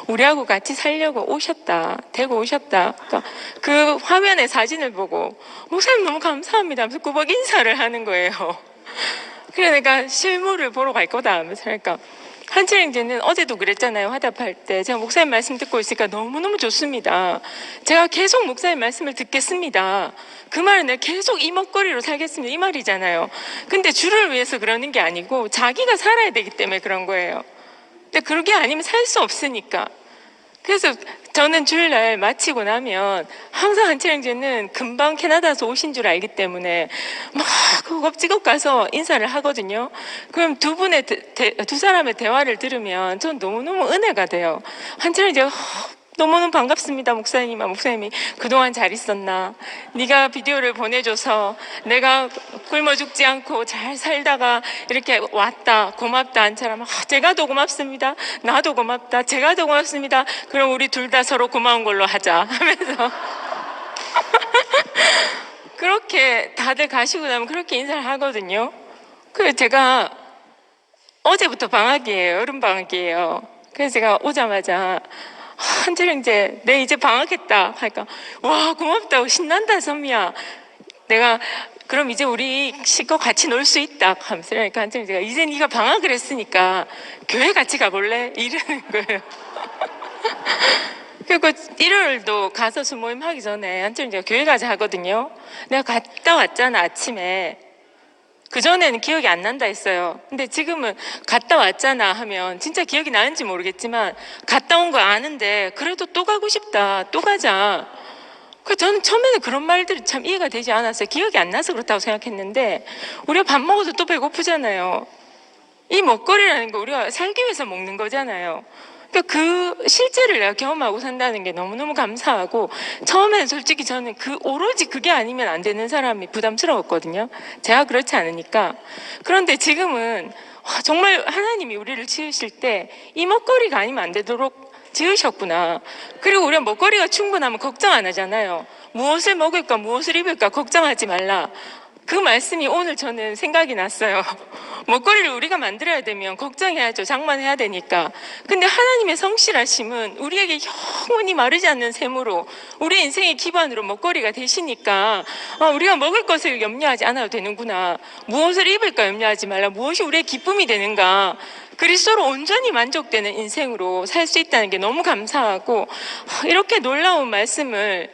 우리하고 같이 살려고 오셨다. 대구 오셨다. 그러니까 그 화면에 사진을 보고 목사님 너무 감사합니다 하면서 꾸벅 인사를 하는 거예요. 그래 내가 실물을 보러 갈 거다 하면서. 그러니까 한철행제는 어제도 그랬잖아요. 화답할 때 제가 목사님 말씀 듣고 있으니까 너무너무 좋습니다. 제가 계속 목사님 말씀을 듣겠습니다. 그 말은 내가 계속 이 먹거리로 살겠습니다. 이 말이잖아요. 근데 주를 위해서 그러는 게 아니고 자기가 살아야 되기 때문에 그런 거예요. 근데 그게 아니면 살 수 없으니까. 그래서 저는 주일날 마치고 나면 항상 한철행제는 금방 캐나다에서 오신 줄 알기 때문에 막 허겁지겁 가서 인사를 하거든요. 그럼 두 사람의 대화를 들으면 전 너무너무 은혜가 돼요. 한철행제가 너무너무 반갑습니다 목사님아. 목사님이 그동안 잘 있었나? 네가 비디오를 보내줘서 내가 굶어 죽지 않고 잘 살다가 이렇게 왔다. 고맙다. 한처럼 제가 더 고맙습니다. 나도 고맙다. 제가 더 고맙습니다. 그럼 우리 둘 다 서로 고마운 걸로 하자 하면서 그렇게 다들 가시고 나면 그렇게 인사를 하거든요. 그래서 제가 어제부터 방학이에요. 여름방학이에요. 그래서 제가 오자마자 한철행제 내 이제 방학했다 하니까 와 고맙다고 신난다 선미야. 내가 그럼 이제 우리 식구 같이 놀 수 있다 하면서. 그러니까 한철행제가 이제 네가 방학을 했으니까 교회 같이 가볼래? 이러는 거예요. 그리고 일요일도 가서 수모임 하기 전에 한철행제가 교회 가자 하거든요. 내가 갔다 왔잖아 아침에. 그전에는 기억이 안 난다 했어요. 근데 지금은 갔다 왔잖아 하면 진짜 기억이 나는지 모르겠지만 갔다 온 거 아는데 그래도 또 가고 싶다. 또 가자. 저는 처음에는 그런 말들이 참 이해가 되지 않았어요. 기억이 안 나서 그렇다고 생각했는데 우리가 밥 먹어도 또 배고프잖아요. 이 먹거리라는 거 우리가 살기 위해서 먹는 거잖아요. 그러니까 그 실제를 내가 경험하고 산다는 게 너무너무 감사하고, 처음에는 솔직히 저는 오로지 그게 아니면 안 되는 사람이 부담스러웠거든요. 제가 그렇지 않으니까. 그런데 지금은 정말 하나님이 우리를 지으실 때 이 먹거리가 아니면 안 되도록 지으셨구나. 그리고 우리가 먹거리가 충분하면 걱정 안 하잖아요. 무엇을 먹을까 무엇을 입을까 걱정하지 말라. 그 말씀이 오늘 저는 생각이 났어요. 먹거리를 우리가 만들어야 되면 걱정해야죠. 장만해야 되니까. 근데 하나님의 성실하심은 우리에게 영원히 마르지 않는 샘으로 우리 인생의 기반으로 먹거리가 되시니까 우리가 먹을 것을 염려하지 않아도 되는구나. 무엇을 입을까 염려하지 말라. 무엇이 우리의 기쁨이 되는가. 그리스도로 온전히 만족되는 인생으로 살 수 있다는 게 너무 감사하고, 이렇게 놀라운 말씀을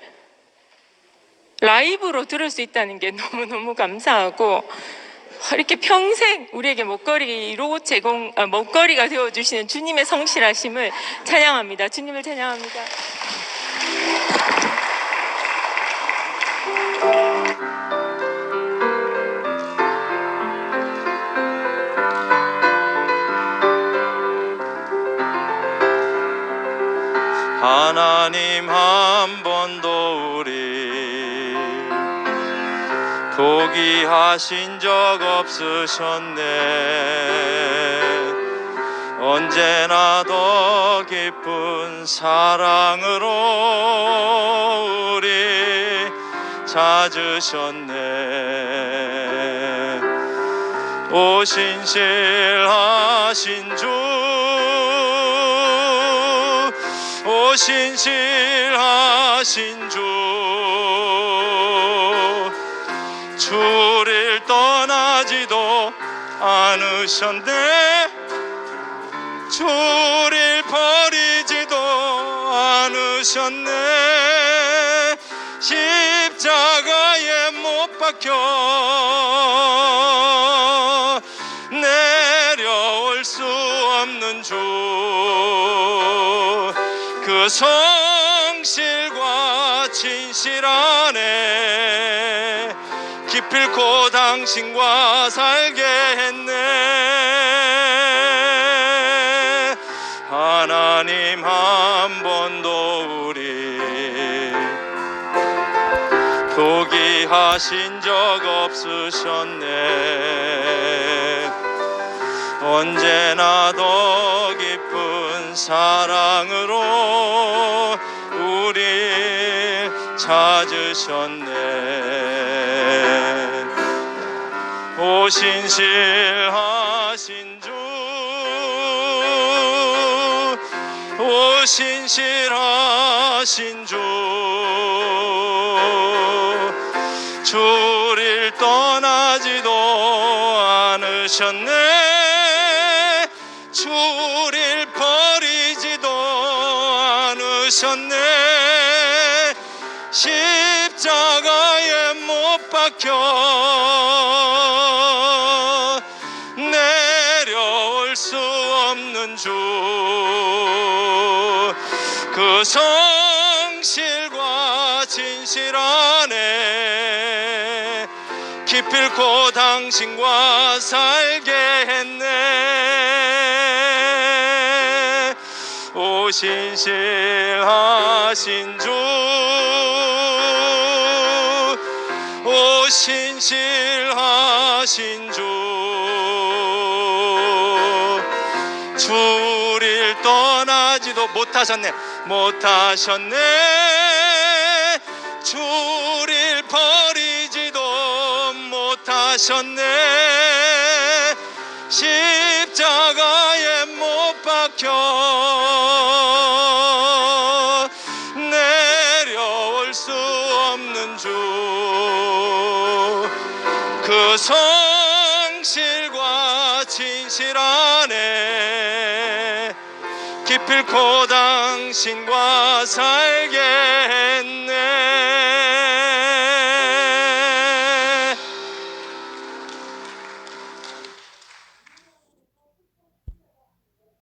라이브로 들을 수 있다는 게 너무너무 감사하고, 이렇게 평생 우리에게 먹거리가 되어주시는 주님의 성실하심을 찬양합니다. 주님을 찬양합니다. 하나님 한 번도 우리 포기하신 적 없으셨네. 언제나 더 깊은 사랑으로 우리 잘 찾으셨네. 오 신실하신 주, 오 신실하신 주, 주를 떠나지도 않으셨네. 주를 버리지도 않으셨네. 십자가에 못 박혀 내려올 수 없는 주, 그 성실과 진실하네. 기필코 당신과 살게 했네. 하나님 한 번도 우리 포기하신 적 없으셨네. 언제나 더 깊은 사랑으로 우리 찾으셨네. 오 신실하신 주, 오 신실하신 주, 주를 떠나지도 않으셨네. 주를 버리지도 않으셨네. 십자가에 못 박혀 내려올 수 없는 주, 그 성실과 진실하네. 기필코 당신과 살게 했네. 오 신실하신 주, 오 신실하신 주, 주를 떠나지도 못하셨네. 못하셨네. 주를 버리지도 못하셨네. 십자가에 못 박혀 내려올 수 없는 주, 그 성실과 진실하네. 기필코 당신과 살게 했네.